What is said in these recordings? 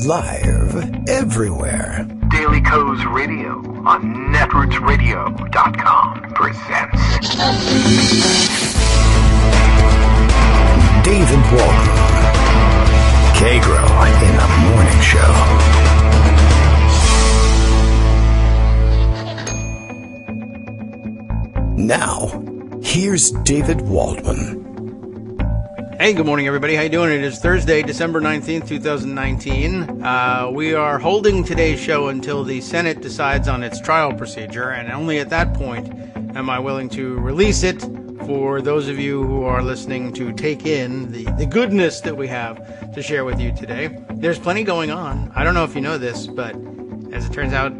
Live everywhere. Daily Co's Radio on netrootsradio.com presents David Walton. Kagro in the Morning Show. Now, here's David Waldman. Hey, good morning, everybody. How you doing? It is Thursday, December 19th, 2019. We are holding today's show until the Senate decides on its trial procedure, and only at that point am I willing to release it for those of you who are listening to take in the goodness that we have to share with you today. There's plenty going on. I don't know if you know this, but as it turns out,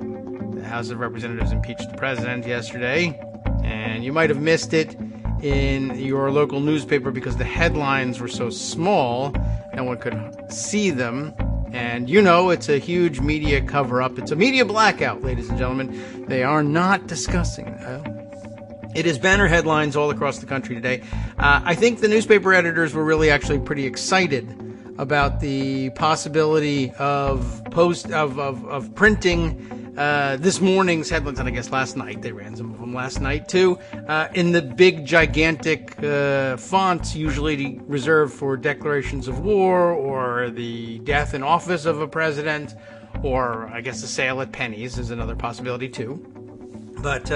the House of Representatives impeached the president yesterday, and you might have missed it in your local newspaper because the headlines were so small, no one could see them. And you know, it's a huge media cover-up. It's a media blackout, ladies and gentlemen. They are not discussing it is banner headlines all across the country today. I think the newspaper editors were really actually pretty excited about the possibility of printing this morning's headlines, and I guess last night. They ran some of them last night too, in the big gigantic fonts usually reserved for declarations of war or the death in office of a president, or I guess the sale at Penny's is another possibility too. But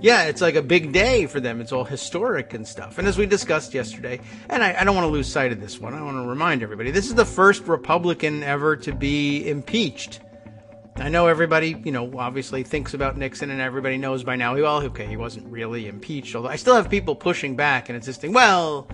yeah, it's like a big day for them. It's all historic and stuff. And as we discussed yesterday, and I don't want to lose sight of this one, I want to remind everybody, this is the first Republican ever to be impeached. I know everybody, obviously thinks about Nixon, and everybody knows by now, he wasn't really impeached. Although I still have people pushing back and insisting, well,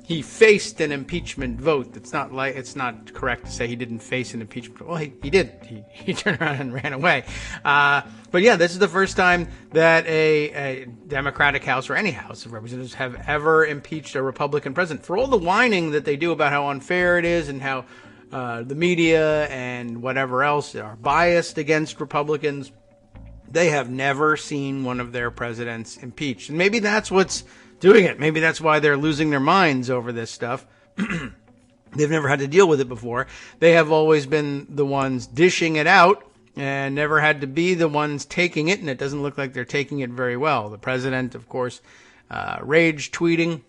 he faced an impeachment vote. It's not correct to say he didn't face an impeachment vote. Well, he did. He turned around and ran away. But yeah, this is the first time that a Democratic House or any House of Representatives have ever impeached a Republican president. For all the whining that they do about how unfair it is and how the media and whatever else are biased against Republicans, they have never seen one of their presidents impeached. And maybe that's what's doing it. Maybe that's why they're losing their minds over this stuff. They've never had to deal with it before. They have always been the ones dishing it out and never had to be the ones taking it, and it doesn't look like they're taking it very well. The president, of course, rage tweeting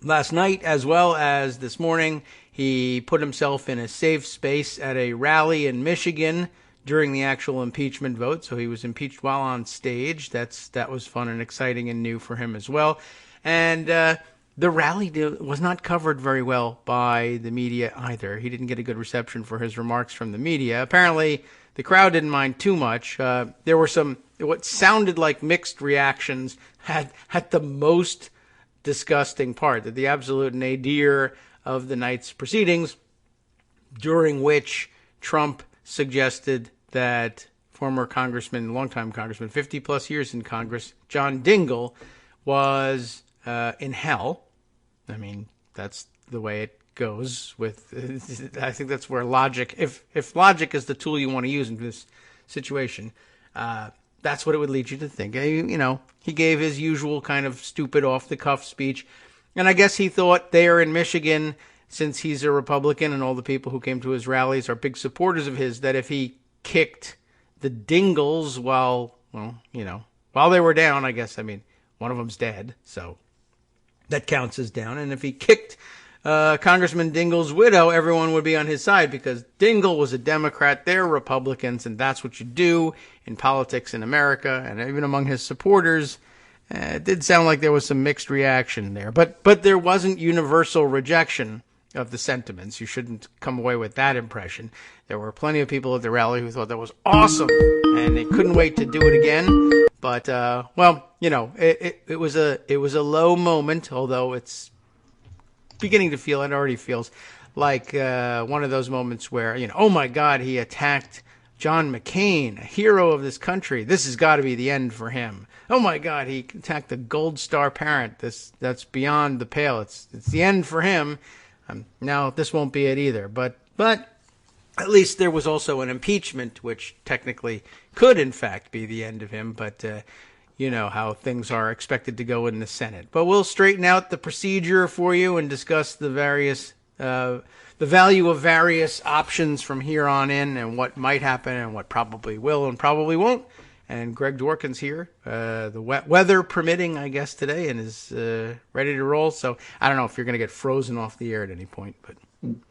last night as well as this morning. He put himself in a safe space at a rally in Michigan during the actual impeachment vote, so he was impeached while on stage. That was fun and exciting and new for him as well. And the rally was not covered very well by the media either. He didn't get a good reception for his remarks from the media. Apparently, the crowd didn't mind too much. There were some what sounded like mixed reactions at the most disgusting part, the absolute nadir of the night's proceedings, during which Trump suggested that former congressman, longtime congressman, 50-plus years in Congress, John Dingell, was in hell. I mean, that's the way it goes with, I think that's where logic, if logic is the tool you want to use in this situation, that's what it would lead you to think. He gave his usual kind of stupid off-the-cuff speech, and I guess he thought there in Michigan, since he's a Republican and all the people who came to his rallies are big supporters of his, that if he kicked the Dingells while they were down, I guess, one of them's dead, so that counts as down. And if he kicked Congressman Dingell's widow, everyone would be on his side because Dingell was a Democrat, they're Republicans, and that's what you do in politics in America. And even among his supporters, it did sound like there was some mixed reaction there. But there wasn't universal rejection of the sentiments. You shouldn't come away with that impression. There were plenty of people at the rally who thought that was awesome, and they couldn't wait to do it again. But it was a low moment, although it's beginning to feel, it already feels like one of those moments where, oh my God, he attacked John McCain, a hero of this country. This has got to be the end for him. Oh my God, he attacked the Gold Star parent. That's beyond the pale. It's the end for him. Now this won't be it either. But at least there was also an impeachment, which technically could in fact be the end of him. But you know how things are expected to go in the Senate. But we'll straighten out the procedure for you and discuss the various the value of various options from here on in, and what might happen, and what probably will and probably won't. And Greg Dworkin's here, the weather permitting, I guess, today, and is ready to roll. So I don't know if you're going to get frozen off the air at any point, but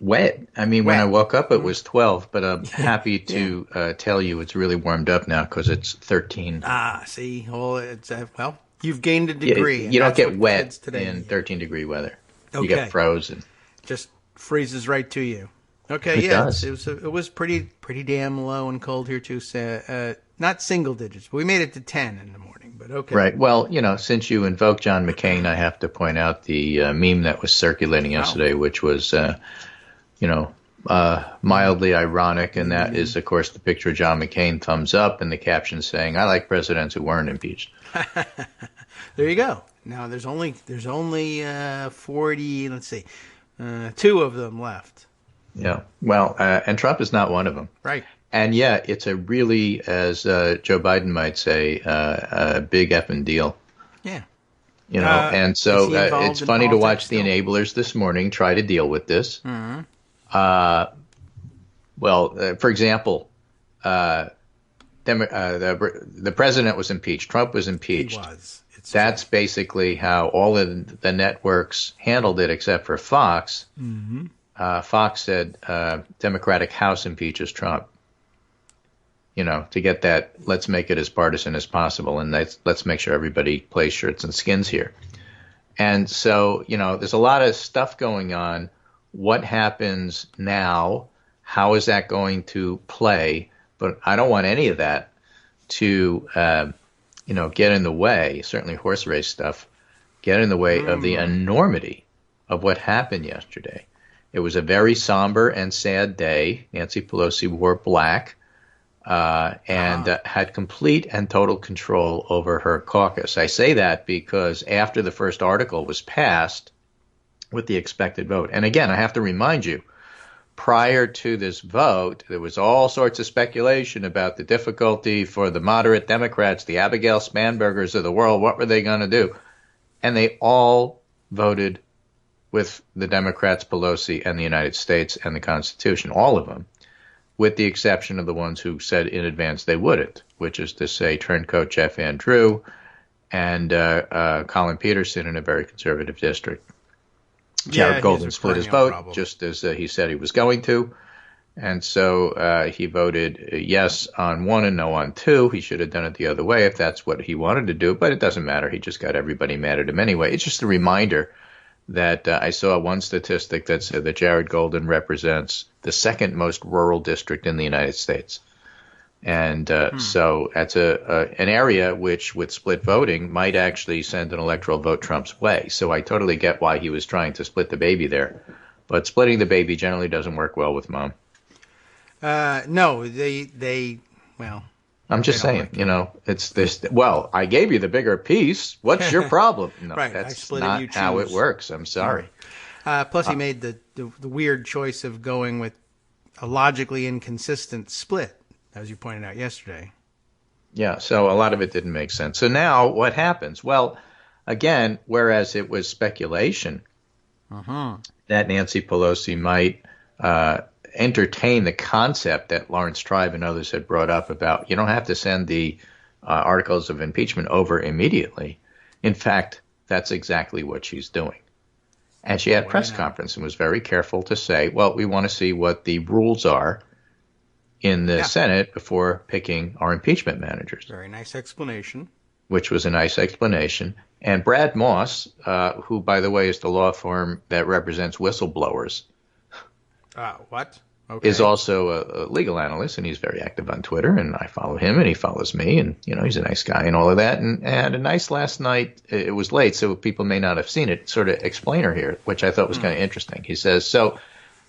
wet. I mean, when Wet. I woke up, it was 12, but I'm happy to tell you it's really warmed up now because it's 13. See, well, it's well, you've gained a degree. You don't that's get what wet kids today in need. 13-degree weather. Okay. You get frozen. Just freezes right to you. Okay, It yeah, does. it was pretty damn low and cold here too. So, not single digits, but we made it to 10 in the morning. But okay, Right. Well, since you invoked John McCain, I have to point out the meme that was circulating yesterday, which was, mildly ironic, and that is, of course, the picture of John McCain, thumbs up, and the caption saying, "I like presidents who weren't impeached." There you go. Now there's only 40. Let's see, 2 of them left. Yeah. Well, and Trump is not one of them. Right. And yeah, it's a really, as Joe Biden might say, a big effing deal. Yeah. And so is he involved it's in funny to watch politics the still? enablers this morning try to deal with this. Mm-hmm. For example, the president was impeached. Trump was He impeached. was. That's basically how all of the networks handled it, except for Fox. Mm-hmm. Fox said Democratic House impeaches Trump. To get that, let's make it as partisan as possible, and let's make sure everybody plays shirts and skins here. And so, there's a lot of stuff going on. What happens now? How is that going to play? But I don't want any of that to, get in the way, certainly horse race stuff, get in the way of the enormity of what happened yesterday. It was a very somber and sad day. Nancy Pelosi wore black. And had complete and total control over her caucus. I say that because after the first article was passed with the expected vote, and again, I have to remind you, prior to this vote, there was all sorts of speculation about the difficulty for the moderate Democrats, the Abigail Spanbergers of the world. What were they going to do? And they all voted with the Democrats, Pelosi, and the United States and the Constitution, all of them, with the exception of the ones who said in advance they wouldn't, which is to say Turncoat Jeff Van Drew and Colin Peterson in a very conservative district. Jared Golden split his vote, just as he said he was going to. And so he voted yes on 1 and no on 2. He should have done it the other way if that's what he wanted to do, but it doesn't matter. He just got everybody mad at him anyway. It's just a reminder that I saw one statistic that said that Jared Golden represents the second most rural district in the United States. And so that's an area which, with split voting, might actually send an electoral vote Trump's way. So I totally get why he was trying to split the baby there. But splitting the baby generally doesn't work well with Mom. No, they well. I'm just saying, it's this. Well, I gave you the bigger piece. What's your problem? No, Right, that's I not split it, you how it choose. works. I'm sorry. Plus, he made the weird choice of going with a logically inconsistent split, as you pointed out yesterday. Yeah, so a lot of it didn't make sense. So now what happens? Well, again, whereas it was speculation that Nancy Pelosi might entertain the concept that Lawrence Tribe and others had brought up about you don't have to send the articles of impeachment over immediately. In fact, that's exactly what she's doing. And she had a press conference and was very careful to say, well, we want to see what the rules are in the Senate before picking our impeachment managers. Very nice explanation. Which was a nice explanation. And Brad Moss, who, by the way, is the law firm that represents whistleblowers, What? Okay. is also a legal analyst, and he's very active on Twitter, and I follow him, and he follows me, and, he's a nice guy and all of that. And had a nice last night. It was late, so people may not have seen it, sort of explainer here, which I thought was kind of interesting. He says, so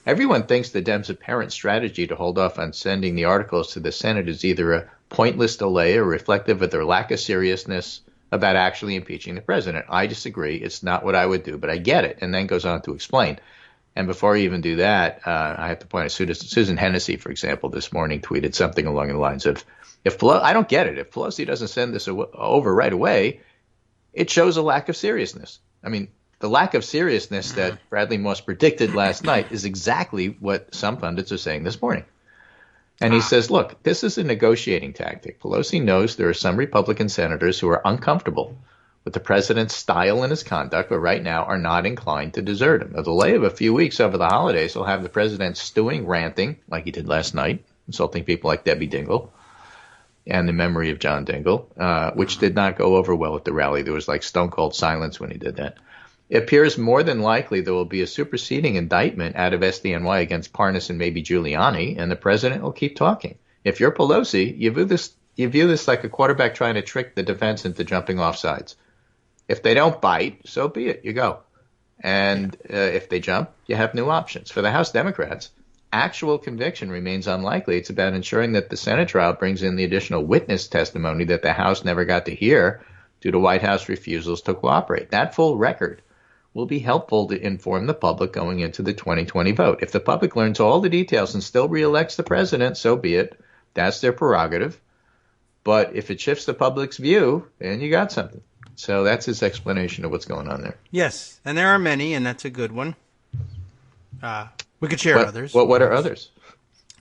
everyone thinks the Dems' apparent strategy to hold off on sending the articles to the Senate is either a pointless delay or reflective of their lack of seriousness about actually impeaching the president. I disagree. It's not what I would do, but I get it. And then goes on to explain. And before I even do that, I have to point out Susan Hennessy, for example, this morning tweeted something along the lines of, I don't get it. If Pelosi doesn't send this over right away, it shows a lack of seriousness. I mean, the lack of seriousness that Bradley Moss predicted last night is exactly what some pundits are saying this morning. And he says, look, this is a negotiating tactic. Pelosi knows there are some Republican senators who are uncomfortable with the president's style and his conduct, but right now are not inclined to desert him. A delay of a few weeks over the holidays will have the president stewing, ranting, like he did last night, insulting people like Debbie Dingell and the memory of John Dingell, which did not go over well at the rally. There was like stone-cold silence when he did that. It appears more than likely there will be a superseding indictment out of SDNY against Parnas and maybe Giuliani, and the president will keep talking. If you're Pelosi, you view this like a quarterback trying to trick the defense into jumping off sides. If they don't bite, so be it. You go. And if they jump, you have new options. For the House Democrats, actual conviction remains unlikely. It's about ensuring that the Senate trial brings in the additional witness testimony that the House never got to hear due to White House refusals to cooperate. That full record will be helpful to inform the public going into the 2020 vote. If the public learns all the details and still reelects the president, so be it. That's their prerogative. But if it shifts the public's view, then you got something. So that's his explanation of what's going on there. Yes, and there are many, and that's a good one. We could share others. What are others?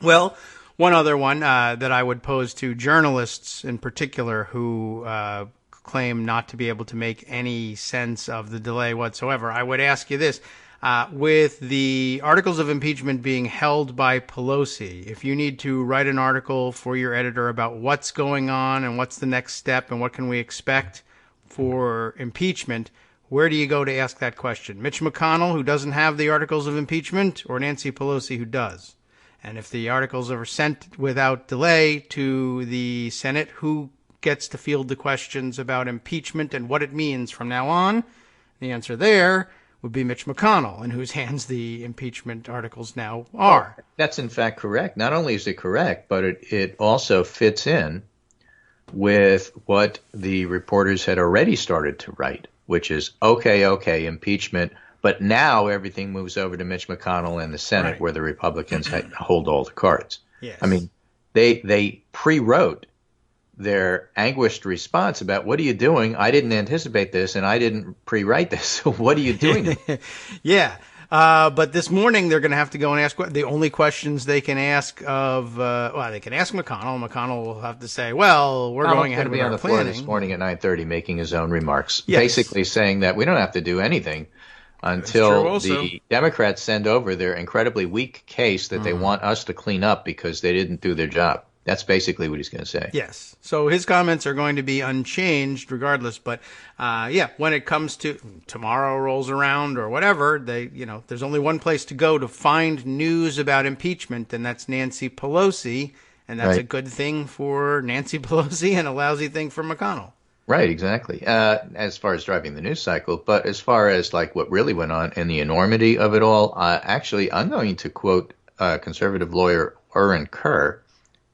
Well, one other one that I would pose to journalists in particular who claim not to be able to make any sense of the delay whatsoever. I would ask you this. With the articles of impeachment being held by Pelosi, if you need to write an article for your editor about what's going on and what's the next step and what can we expect for impeachment, where do you go to ask that question? Mitch McConnell, who doesn't have the articles of impeachment, or Nancy Pelosi, who does? And if the articles are sent without delay to the Senate, who gets to field the questions about impeachment and what it means from now on? The answer there would be Mitch McConnell, in whose hands the impeachment articles now are. That's in fact correct. Not only is it correct, but it also fits in with what the reporters had already started to write, which is, okay, impeachment, but now everything moves over to Mitch McConnell and the Senate, where the Republicans hold all the cards. Yes. I mean, they pre-wrote their anguished response about, what are you doing? I didn't anticipate this, and I didn't pre-write this, so what are you doing? Yeah. But this morning they're going to have to go and ask the only questions they can ask of. They can ask McConnell. McConnell will have to say, "Well, we're going ahead with our planning." He's going to be on the floor this morning at 9:30, making his own remarks, yes, basically saying that we don't have to do anything until the Democrats send over their incredibly weak case that they want us to clean up because they didn't do their job. That's basically what he's going to say. Yes. So his comments are going to be unchanged regardless. But, when it comes to tomorrow rolls around or whatever, there's only one place to go to find news about impeachment, and that's Nancy Pelosi. And that's a good thing for Nancy Pelosi and a lousy thing for McConnell. Right, exactly. As far as driving the news cycle. But as far as like what really went on and the enormity of it all, actually, I'm going to quote conservative lawyer Oren Kerr,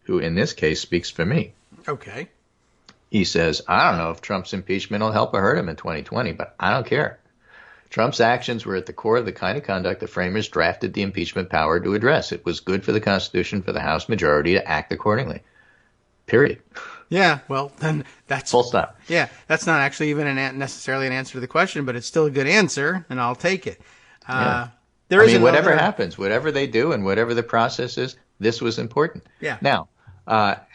who in this case speaks for me. Okay. He says, I don't know if Trump's impeachment will help or hurt him in 2020, but I don't care. Trump's actions were at the core of the kind of conduct the framers drafted the impeachment power to address. It was good for the Constitution for the House majority to act accordingly. Period. Yeah, well, then that's... Full stop. Yeah, that's not actually even necessarily an answer to the question, but it's still a good answer, and I'll take it. Whatever happens, whatever they do and whatever the process is, this was important. Yeah. Now,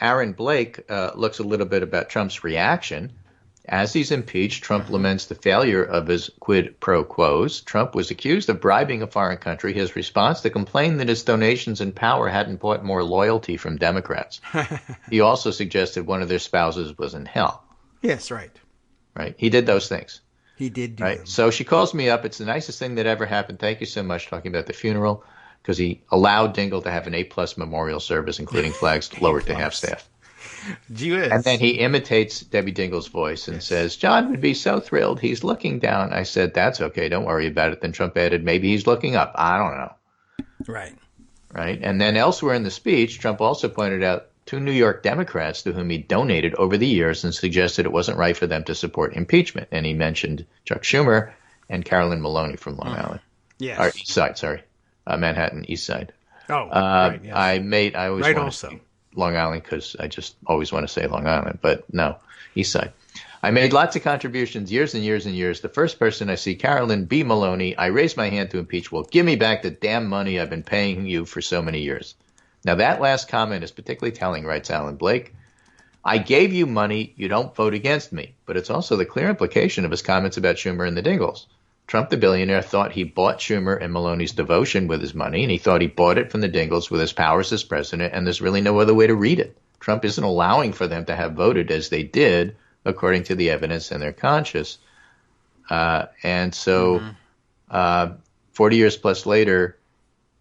Aaron Blake looks a little bit about Trump's reaction. As he's impeached, Trump laments the failure of his quid pro quos. Trump was accused of bribing a foreign country. His response to complain that his donations and power hadn't bought more loyalty from Democrats. He also suggested one of their spouses was in hell. Yes, right. Right. He did those things. He did do them. Right. So she calls me up. It's the nicest thing that ever happened. Thank you so much, talking about the funeral, because he allowed Dingell to have an A+ memorial service, including flags lowered to half staff. And then he imitates Debbie Dingell's voice and says, John would be so thrilled. He's looking down. I said, that's okay. Don't worry about it. Then Trump added, maybe he's looking up. I don't know. Right. And then elsewhere in the speech, Trump also pointed out two New York Democrats to whom he donated over the years and suggested it wasn't right for them to support impeachment. And he mentioned Chuck Schumer and Carolyn Maloney from Long Island. Yes. Or East Side, sorry. Manhattan, East Side. Oh, right. Yes. I always want to say Long Island because I just always want to say Long Island, but no, East Side. I made lots of contributions years and years and years. The first person I see, Carolyn B. Maloney, I raise my hand to impeach. Well, give me back the damn money I've been paying you for so many years. Now, that last comment is particularly telling, writes Alan Blake. I gave you money. You don't vote against me. But it's also the clear implication of his comments about Schumer and the Dingles. Trump, the billionaire, thought he bought Schumer and Maloney's devotion with his money, and he thought he bought it from the Dingles with his powers as president, and there's really no other way to read it. Trump isn't allowing for them to have voted as they did, according to the evidence in their conscience. And so 40 years plus later,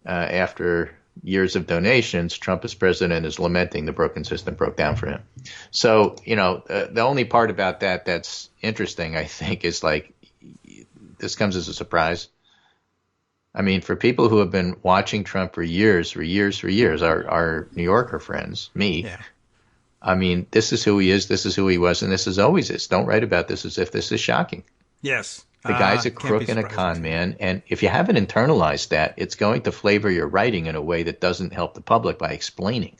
after years of donations, Trump as president is lamenting the broken system broke down for him. So, the only part about that that's interesting, I think, is like, this comes as a surprise. I mean, for people who have been watching Trump for years, our New Yorker friends, me, yeah. I mean, this is who he is, this is who he was, and this is always is. Don't write about this as if this is shocking. Yes. The guy's a crook and a con man, and if you haven't internalized that, it's going to flavor your writing in a way that doesn't help the public by explaining.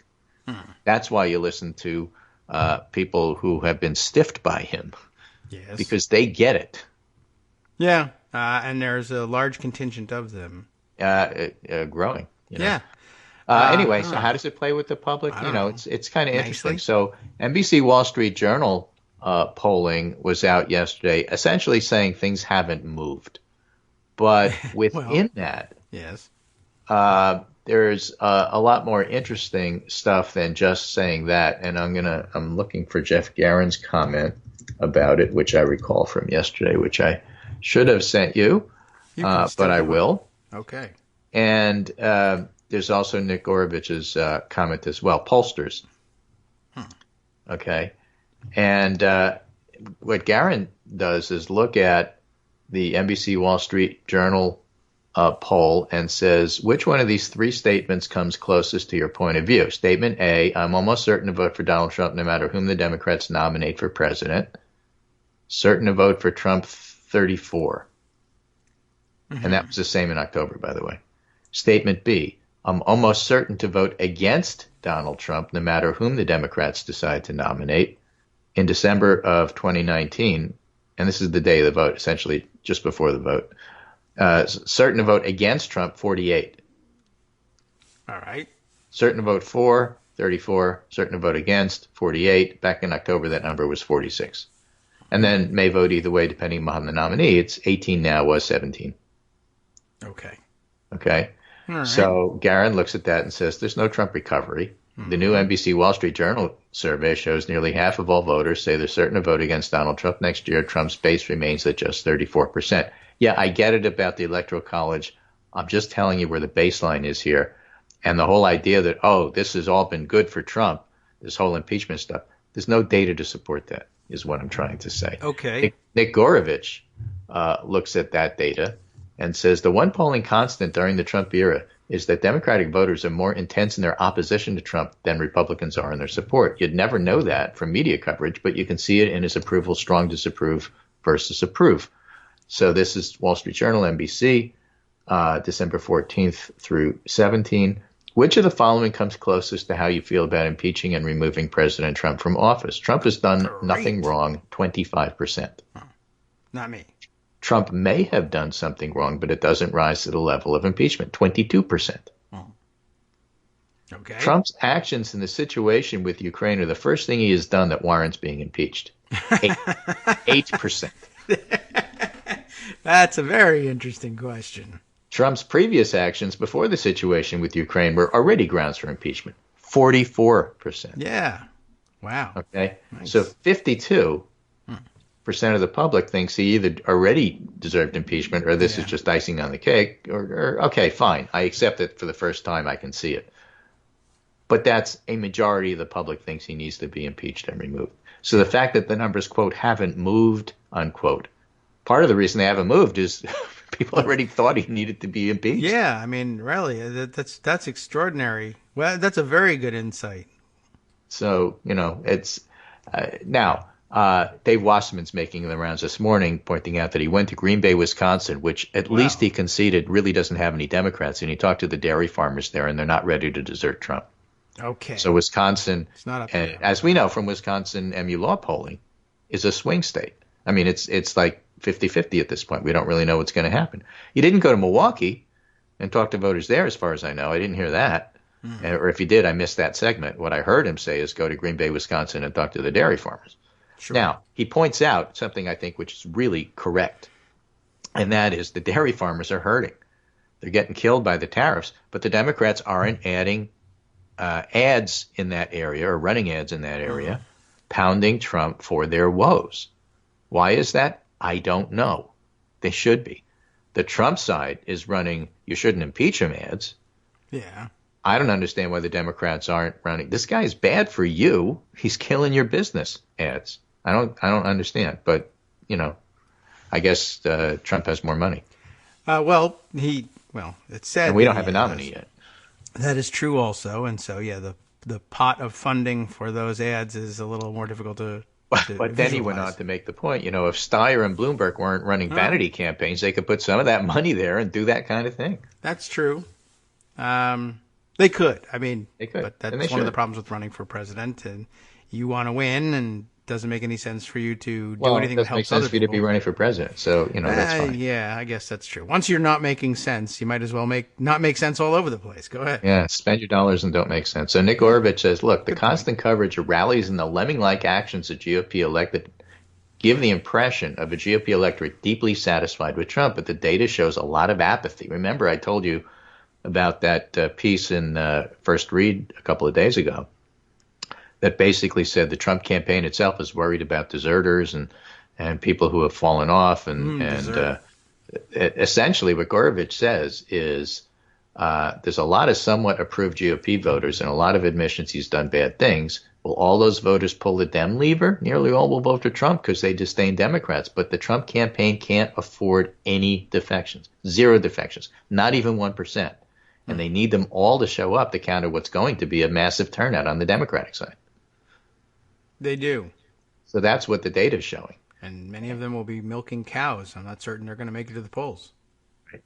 That's why you listen to people who have been stiffed by him, yes, because they get it. Yeah, and there's a large contingent of them. Growing. Yeah. Anyway, so how does it play with the public? It's kind of interesting. So NBC Wall Street Journal polling was out yesterday, essentially saying things haven't moved. But within that, yes, there's a lot more interesting stuff than just saying that. And I'm looking for Jeff Garen's comment about it, which I recall from yesterday, which I should have sent you, but I will. Okay. And there's also Nick Gorovich's comment as well, pollsters. Okay. And what Garen does is look at the NBC Wall Street Journal poll and says, which one of these three statements comes closest to your point of view? Statement A, I'm almost certain to vote for Donald Trump no matter whom the Democrats nominate for president. Certain to vote for Trump, 34. And that was the same in October, by the way. Statement B, I'm almost certain to vote against Donald Trump no matter whom the Democrats decide to nominate. In December of 2019, and this is the day of the vote, essentially just before the vote, certain to vote against Trump, 48. All right. Certain to vote for, 34. Certain to vote against, 48. Back in October, that number was 46. And then may vote either way depending upon the nominee. It's 18 now, was 17. Okay. Okay. All right. So Garen looks at that and says there's no Trump recovery. The new NBC Wall Street Journal survey shows nearly half of all voters say they're certain to vote against Donald Trump next year. Trump's base remains at just 34%. Yeah, I get it about the Electoral College. I'm just telling you where the baseline is here. And the whole idea that, this has all been good for Trump, this whole impeachment stuff, there's no data to support that, is what I'm trying to say. Okay. Nick Gorovich looks at that data and says the one polling constant during the Trump era is that Democratic voters are more intense in their opposition to Trump than Republicans are in their support. You'd never know that from media coverage, but you can see it in his approval, strong disapprove versus approve. So this is Wall Street Journal, NBC, December 14th through 17. Which of the following comes closest to how you feel about impeaching and removing President Trump from office? Trump has done nothing wrong, 25%. Not me. Trump may have done something wrong, but it doesn't rise to the level of impeachment, 22%. Okay. Trump's actions in the situation with Ukraine are the first thing he has done that warrants being impeached. 8%. That's a very interesting question. Trump's previous actions before the situation with Ukraine were already grounds for impeachment, 44%. Yeah. Wow. Okay. Nice. So 52% of the public thinks he either already deserved impeachment or this is just icing on the cake, or okay, fine, I accept it for the first time, I can see it. But that's a majority of the public thinks he needs to be impeached and removed. So the fact that the numbers, quote, haven't moved, unquote, part of the reason they haven't moved is people already thought he needed to be impeached. Yeah, I mean, really, that's extraordinary. Well, that's a very good insight. So, it's now Dave Wasserman's making the rounds this morning, pointing out that he went to Green Bay, Wisconsin, which at least he conceded really doesn't have any Democrats. And he talked to the dairy farmers there, and they're not ready to desert Trump. Okay. So Wisconsin, it's not up there. as we know from Wisconsin MU law polling, is a swing state. I mean, it's like 50-50 at this point. We don't really know what's going to happen. He didn't go to Milwaukee and talk to voters there, as far as I know. I didn't hear that. Or if he did, I missed that segment. What I heard him say is go to Green Bay, Wisconsin, and talk to the dairy farmers. Sure. Now, he points out something I think which is really correct, and that is the dairy farmers are hurting. They're getting killed by the tariffs, but the Democrats aren't adding ads in that area or running ads in that area, pounding Trump for their woes. Why is that? I don't know. They should be. The Trump side is running "you shouldn't impeach him" ads. Yeah. I don't understand why the Democrats aren't running "this guy is bad for you. He's killing your business" ads. I don't understand. But, I guess Trump has more money. It's sad. And we don't have a nominee yet. That is true also. And so, yeah, the pot of funding for those ads is a little more difficult to But then he went on to make the point, if Steyer and Bloomberg weren't running vanity campaigns, they could put some of that money there and do that kind of thing. That's true. They could. I mean, they could. But that's one of the problems with running for president. And you want to win, and it doesn't make any sense for you to do anything that helps other people. Well, it doesn't make sense for you to be running for president. So, that's fine. Yeah, I guess that's true. Once you're not making sense, you might as well not make sense all over the place. Go ahead. Yeah, spend your dollars and don't make sense. So Nick Orovich says, look, the constant coverage of rallies and the lemming-like actions of GOP elected give the impression of a GOP electorate deeply satisfied with Trump, but the data shows a lot of apathy. Remember, I told you about that piece in First Read a couple of days ago that basically said the Trump campaign itself is worried about deserters and people who have fallen off. Essentially what Gorovich says is there's a lot of somewhat approved GOP voters and a lot of admissions he's done bad things. Will all those voters pull the Dem lever? Nearly all will vote for Trump because they disdain Democrats. But the Trump campaign can't afford any defections, 0 defections, not even 1%. And they need them all to show up to counter what's going to be a massive turnout on the Democratic side. They do. So that's what the data is showing. And many of them will be milking cows. I'm not certain they're going to make it to the polls. Right.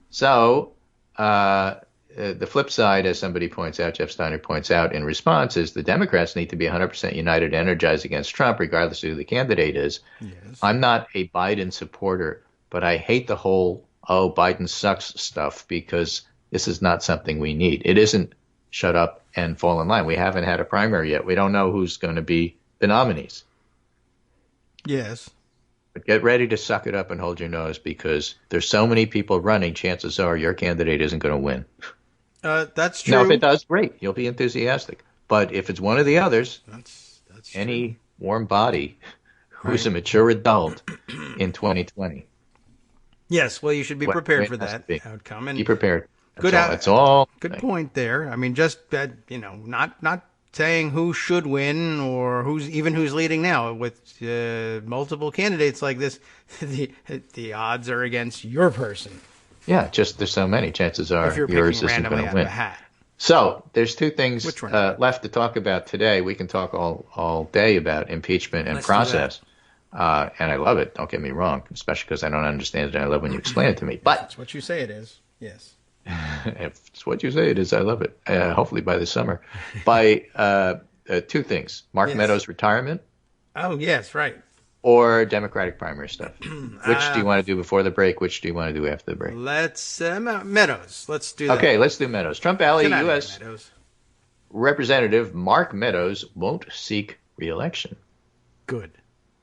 So the flip side, as somebody points out, Jeff Steiner points out in response, is the Democrats need to be 100% united, energized against Trump, regardless of who the candidate is. Yes. I'm not a Biden supporter, but I hate the whole, Biden sucks stuff because this is not something we need. It isn't shut up and fall in line. We haven't had a primary yet. We don't know who's going to be the nominees. Yes. But get ready to suck it up and hold your nose because there's so many people running, chances are your candidate isn't going to win. That's true. Now, if it does, great. You'll be enthusiastic. But if it's one of the others, that's any true. warm body who's a mature adult in 2020. Yes, well, you should be prepared for that outcome. And be prepared. That's all. Good point there. I mean, just that, not saying who should win or who's leading now with multiple candidates like this. The odds are against your person. Yeah, just there's so many. Chances are yours isn't going to win. So there's 2 things left to talk about today. We can talk all day about impeachment and process. And I love it. Don't get me wrong, especially because I don't understand it. And I love when you explain it to me. But it's what you say it is. Yes. If it's what you say it is, I love it. Hopefully by the summer. By 2 things. Mark Meadows' retirement. Oh, yes, right. Or Democratic primary stuff. Which do you want to do before the break? Which do you want to do after the break? Let's Meadows. Let's do that. Okay, let's do Meadows. Trump Valley, U.S. Representative Mark Meadows won't seek re-election. Good.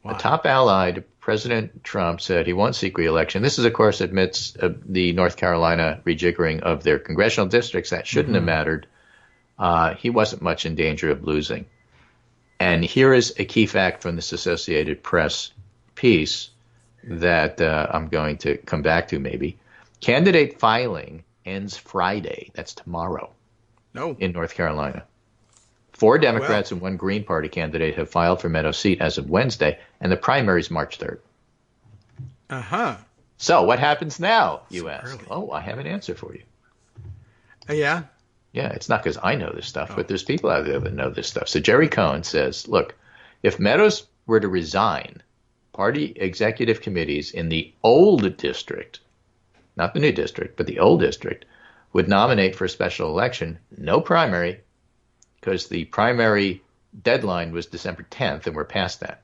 Wow. A top ally to President Trump said he won't seek re-election. This is, of course, amidst the North Carolina rejiggering of their congressional districts. That shouldn't have mattered. He wasn't much in danger of losing. And here is a key fact from this Associated Press piece that I'm going to come back to maybe. Candidate filing ends Friday. That's tomorrow. No. In North Carolina. 4 Democrats and 1 Green Party candidate have filed for Meadows' seat as of Wednesday, and the primary is March 3rd. Uh-huh. So what happens now, you ask? Early. Oh, I have an answer for you. Yeah? Yeah, it's not because I know this stuff, but there's people out there that know this stuff. So Jerry Cohen says, look, if Meadows were to resign, party executive committees in the old district, not the new district, but the old district, would nominate for a special election, no primary, because the primary deadline was December 10th, and we're past that.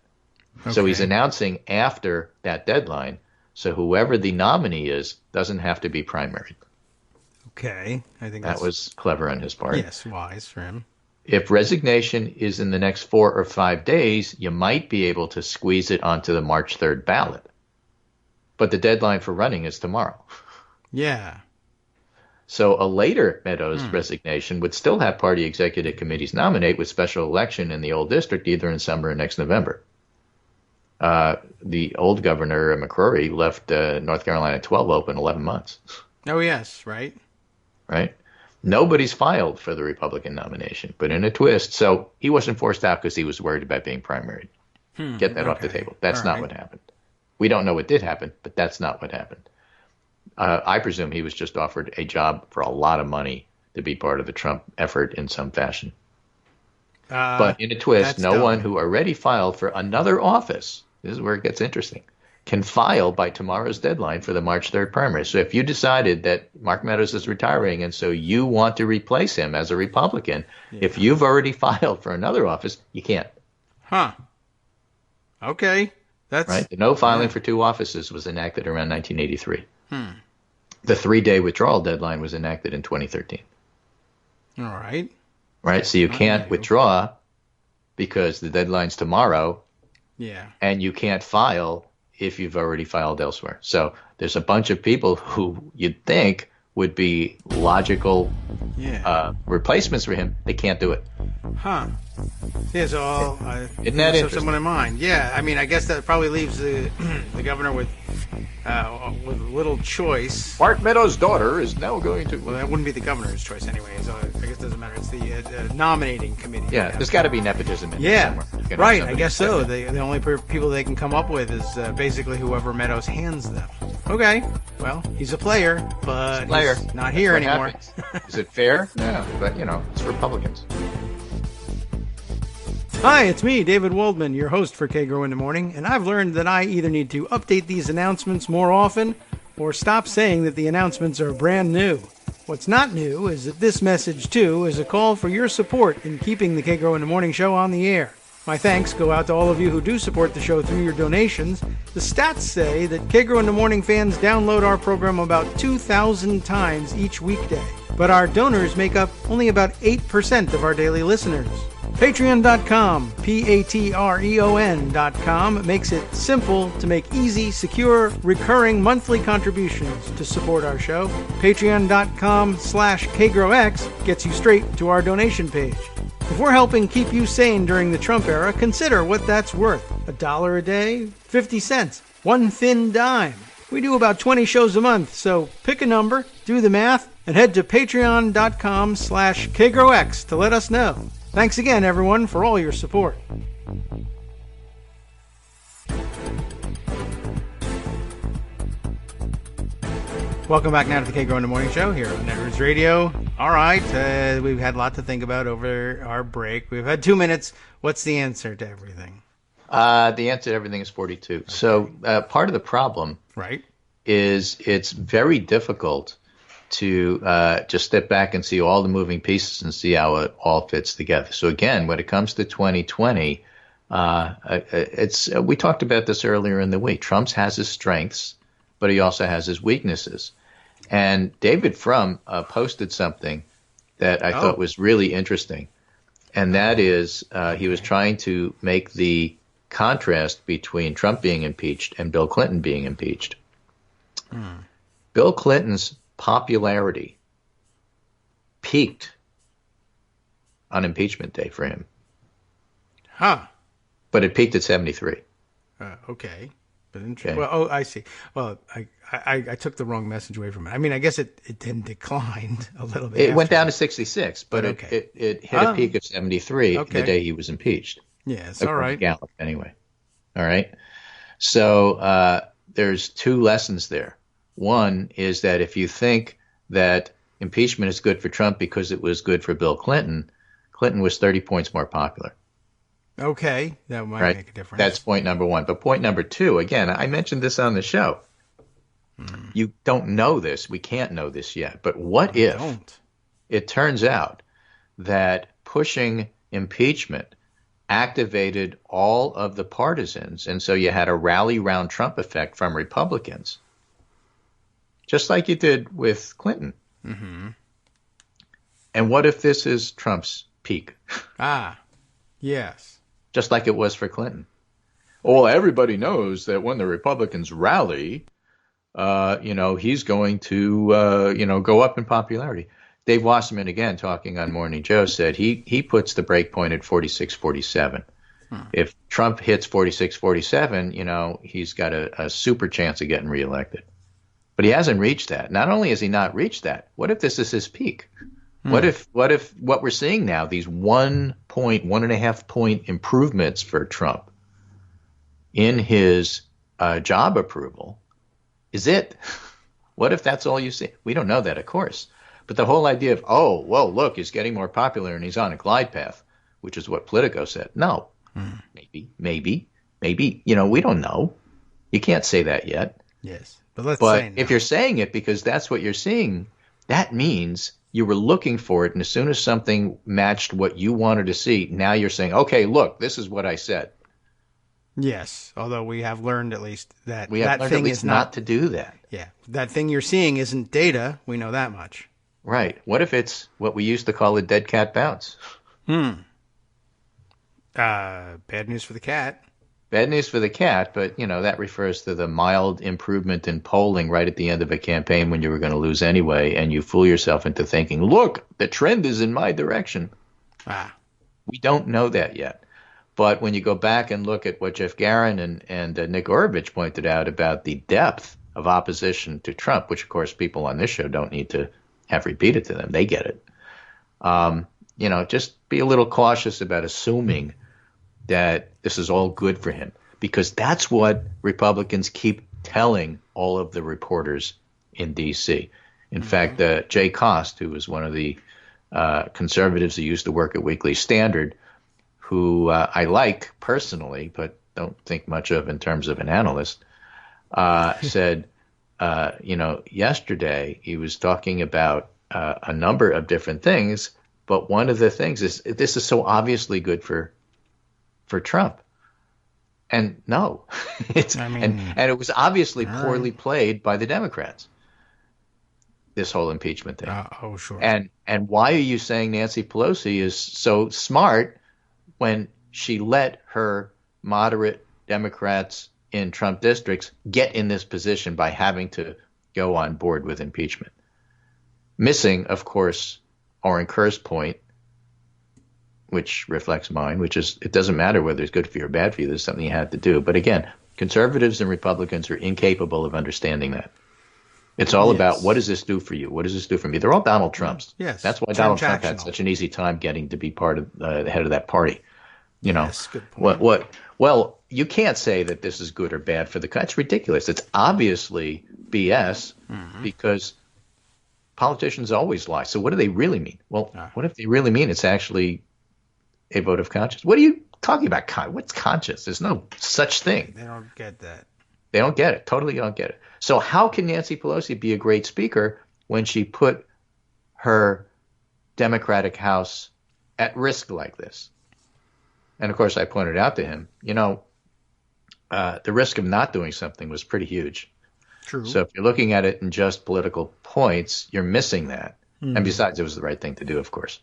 So he's Okay. announcing after that deadline. So whoever the nominee is doesn't have to be primaried. Okay. I think That was clever on his part. yes, wise for him. If resignation is in the next 4 or 5 days, you might be able to squeeze it onto the March 3rd ballot. But the deadline for running is tomorrow. Yeah. So a later Meadows resignation would still have party executive committees nominate with special election in the old district either in summer or next November. The old governor, McCrory, left North Carolina 12 open 11 months, Oh, yes, right? right? Nobody's filed for the Republican nomination, but in a twist. So he wasn't forced out because he was worried about being primaried. Get that off the okay. table. That's All not right. what happened. We don't know what did happen, but that's not what happened. I presume he was just offered a job for a lot of money to be part of the Trump effort in some fashion. But in a twist, that's no dumb. one who already filed for another office, this is where it gets interesting, can file by tomorrow's deadline for the March 3rd primary. So if you decided that Mark Meadows is retiring and so you want to replace him as a Republican, if you've already filed for another office, you can't. Huh. Okay. That's Right? The no filing for 2 offices was enacted around 1983. The 3-day withdrawal deadline was enacted in 2013. all right. Right? So you can't you. withdraw because the deadline's tomorrow, Yeah. and you can't file if you've already filed elsewhere. So there's a bunch of people who you'd think would be logical Yeah. replacements for him. They can't do it. Huh. Yeah, so Isn't that have interesting? someone in mind. Yeah, I mean, I guess that probably leaves the governor with little choice. Mark Meadows' daughter is now going to. Well, that wouldn't be the governor's choice anyway, so I guess it doesn't matter. It's the nominating committee. Yeah, there's got to be nepotism in there Yeah, somewhere. You know, right. I somebody guess step so. in. The only people they can come up with is basically whoever Meadows hands them. Okay, well, he's a player, but Player. he's not here That's what anymore. happens. Is it fair? No, but it's Republicans. Hi, it's me, David Waldman, your host for Kagro in the Morning, and I've learned that I either need to update these announcements more often or stop saying that the announcements are brand new. What's not new is that this message, too, is a call for your support in keeping the Kagro in the Morning show on the air. My thanks go out to all of you who do support the show through your donations. The stats say that Kagro in the Morning fans download our program about 2,000 times each weekday, but our donors make up only about 8% of our daily listeners. Patreon.com, Patreon.com, makes it simple to make easy, secure, recurring monthly contributions to support our show. Patreon.com/KagroX gets you straight to our donation page. If we're helping keep you sane during the Trump era, consider what that's worth. $1 a day? 50 cents? One thin dime? We do about 20 shows a month, so pick a number, do the math, and head to patreon.com/KagroX to let us know. Thanks again, everyone, for all your support. Welcome back now to the Kagro in the Morning Show here on Networks Radio. All right, we've had a lot to think about over our break. We've had 2 minutes. What's the answer to everything? The answer to everything is 42. Okay. So part of the problem Right. is it's very difficult to just step back and see all the moving pieces and see how it all fits together. So again, when it comes to 2020, we talked about this earlier in the week. Trump has his strengths, but he also has his weaknesses. And David Frum posted something that I thought was really interesting, and that is he was trying to make the contrast between Trump being impeached and Bill Clinton being impeached. Bill Clinton's popularity peaked on impeachment day for him. Huh. But it peaked at 73. Okay. But Okay. Well, I see. Well, I took the wrong message away from it. I mean, I guess it then declined a little bit. It went after. down to 66, but okay. it hit a peak of 73 Okay. the day he was impeached. Yes, all right. Gallup, anyway. All right. So there's 2 lessons there. One is that if you think that impeachment is good for Trump because it was good for Bill Clinton, Clinton was 30 points more popular. Okay, that might Right? make a difference. That's point number 1. But point number 2, again, I mentioned this on the show. You don't know this. We can't know this yet. But what if Don't. it turns out that pushing impeachment activated all of the partisans, and so you had a rally round Trump effect from Republicans, just like you did with Clinton. Mm-hmm. And what if this is Trump's peak? Yes. Just like it was for Clinton. Well, everybody knows that when the Republicans rally, he's going to, go up in popularity. Dave Wasserman, again, talking on Morning Joe, said he puts the break point at 46, 47. If Trump hits 46, 47, he's got a super chance of getting reelected. But he hasn't reached that. Not only has he not reached that, what if this is his peak? What if what we're seeing now, these 1.5 point improvements for Trump in his job approval is it? What if that's all you see? We don't know that, of course. But the whole idea of, oh, well, look, he's getting more popular and he's on a glide path, which is what Politico said. No, maybe. We don't know. You can't say that yet. Yes, but let's But say no. if you're saying it because that's what you're seeing, that means you were looking for it, and as soon as something matched what you wanted to see, now you're saying, okay, look, this is what I said. Yes, although we have learned at least that We have that learned thing at least is not to do that. Yeah, that thing you're seeing isn't data. We know that much. Right. What if it's what we used to call a dead cat bounce? Bad news for the cat. Bad news for the cat, but, that refers to the mild improvement in polling right at the end of a campaign when you were going to lose anyway, and you fool yourself into thinking, look, the trend is in my direction. We don't know that yet. But when you go back and look at what Jeff Garin and Nick Orovich pointed out about the depth of opposition to Trump, which, of course, people on this show don't need to have repeated to them. They get it. Just be a little cautious about assuming that this is all good for him, because that's what Republicans keep telling all of the reporters in D.C. In fact, Jay Cost, who was one of the conservatives who used to work at Weekly Standard, who I like personally, but don't think much of in terms of an analyst, said, yesterday he was talking about a number of different things, but one of the things is this is so obviously good for Trump. And no, and it was obviously poorly played by the Democrats, this whole impeachment thing. Sure. And why are you saying Nancy Pelosi is so smart when she let her moderate Democrats in Trump districts get in this position by having to go on board with impeachment? Missing, of course, Oren Kerr's point, which reflects mine, which is it doesn't matter whether it's good for you or bad for you. There's something you have to do. But again, conservatives and Republicans are incapable of understanding that. It's all about what does this do for you? What does this do for me? They're all Donald Trumps. Yes. That's why Donald Trump had such an easy time getting to be part of the head of that party. Yes, good point. Well, you can't say that this is good or bad for the country. It's ridiculous. It's obviously BS because politicians always lie. So what do they really mean? Well, what if they really mean it's actually a vote of conscience? What are you talking about? What's conscience? There's no such thing. They don't get that. They don't get it. Totally don't get it. So how can Nancy Pelosi be a great speaker when she put her Democratic House at risk like this? And, of course, I pointed out to him, the risk of not doing something was pretty huge. True. So if you're looking at it in just political points, you're missing that. And besides, it was the right thing to do, of course.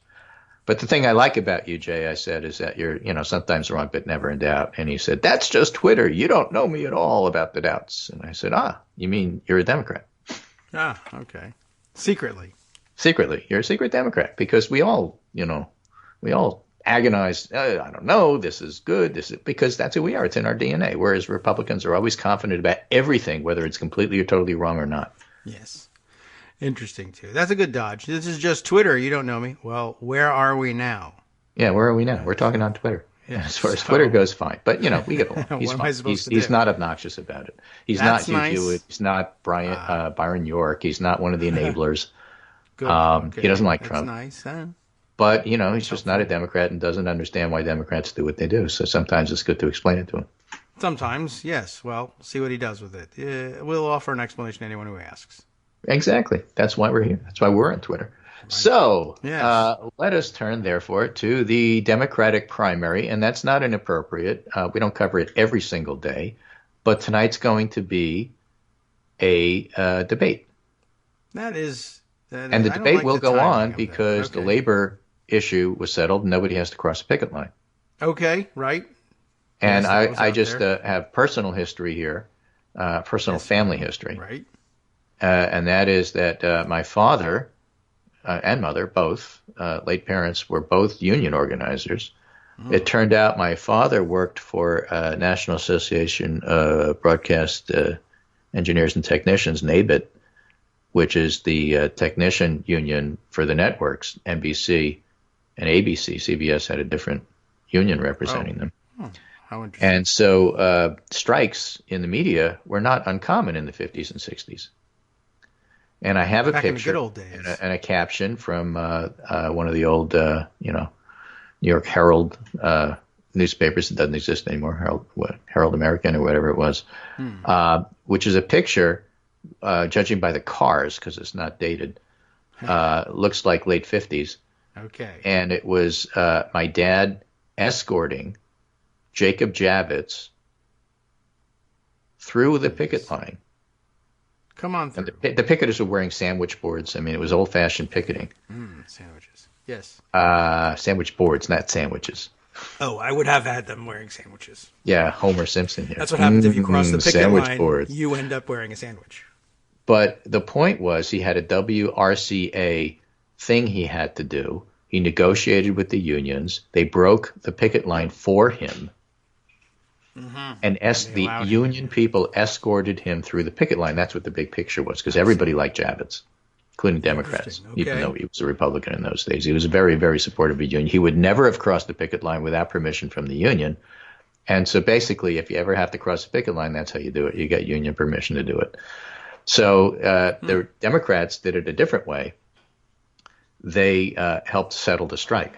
But the thing I like about you, Jay, I said, is that you're, sometimes wrong, but never in doubt. And he said, that's just Twitter. You don't know me at all about the doubts. And I said, you mean you're a Democrat? Okay. Secretly. Secretly. You're a secret Democrat because we all agonize. I don't know. This is good. Because that's who we are. It's in our DNA. Whereas Republicans are always confident about everything, whether it's completely or totally wrong or not. Yes. Interesting, too. That's a good dodge. This is just Twitter. You don't know me. Well, where are we now? Yeah, where are we now? We're talking on Twitter. Yeah, as far as Twitter goes, fine. But, we get along. He's What am fine. I supposed to He's do? not obnoxious about it. He's That's not Hugh nice. Hewitt. He's not Byron York. He's not one of the enablers. Good. He doesn't like That's Trump. nice, huh? But, he's just not a Democrat and doesn't understand why Democrats do what they do. So sometimes it's good to explain it to him. Sometimes, yes. Well, see what he does with it. We'll offer an explanation to anyone who asks. Exactly. That's why we're here. That's why we're on Twitter. So Yes. let us turn, therefore, to the Democratic primary, and that's not inappropriate. We don't cover it every single day, but tonight's going to be a debate. That is. And the I don't debate like will the go timing on of because that, the but okay. labor issue was settled and nobody has to cross the picket line. Okay, right. And Yes, that was I out just there. have personal history here, personal Yes, family history. Right. And that is that my father and mother, both, late parents, were both union organizers. It turned out my father worked for National Association of Broadcast Engineers and Technicians, NABIT, which is the technician union for the networks, NBC and ABC. CBS had a different union representing them. How interesting. And so strikes in the media were not uncommon in the 50s and 60s. And I have a Back in the picture good old days. and a caption from one of the old, New York Herald newspapers that doesn't exist anymore, Herald American or whatever it was, which is a picture, judging by the cars, because it's not dated, looks like late 50s. Okay. And it was my dad escorting Jacob Javits through the picket line. Come on through. And the picketers were wearing sandwich boards. I mean, it was old-fashioned picketing. Sandwiches. Yes. Sandwich boards, not sandwiches. Oh, I would have had them wearing sandwiches. Yeah, Homer Simpson here. That's what happens if you cross the picket sandwich line. boards. You end up wearing a sandwich. But the point was he had a WRCA thing he had to do. He negotiated with the unions. They broke the picket line for him. And the union people escorted him through the picket line. That's what the big picture was, because everybody liked Javits, including Democrats, even though he was a Republican in those days. He was very, very supportive of the union. He would never have crossed the picket line without permission from the union. And so basically, if you ever have to cross the picket line, that's how you do it. You get union permission to do it. So the Democrats did it a different way. They helped settle the strike.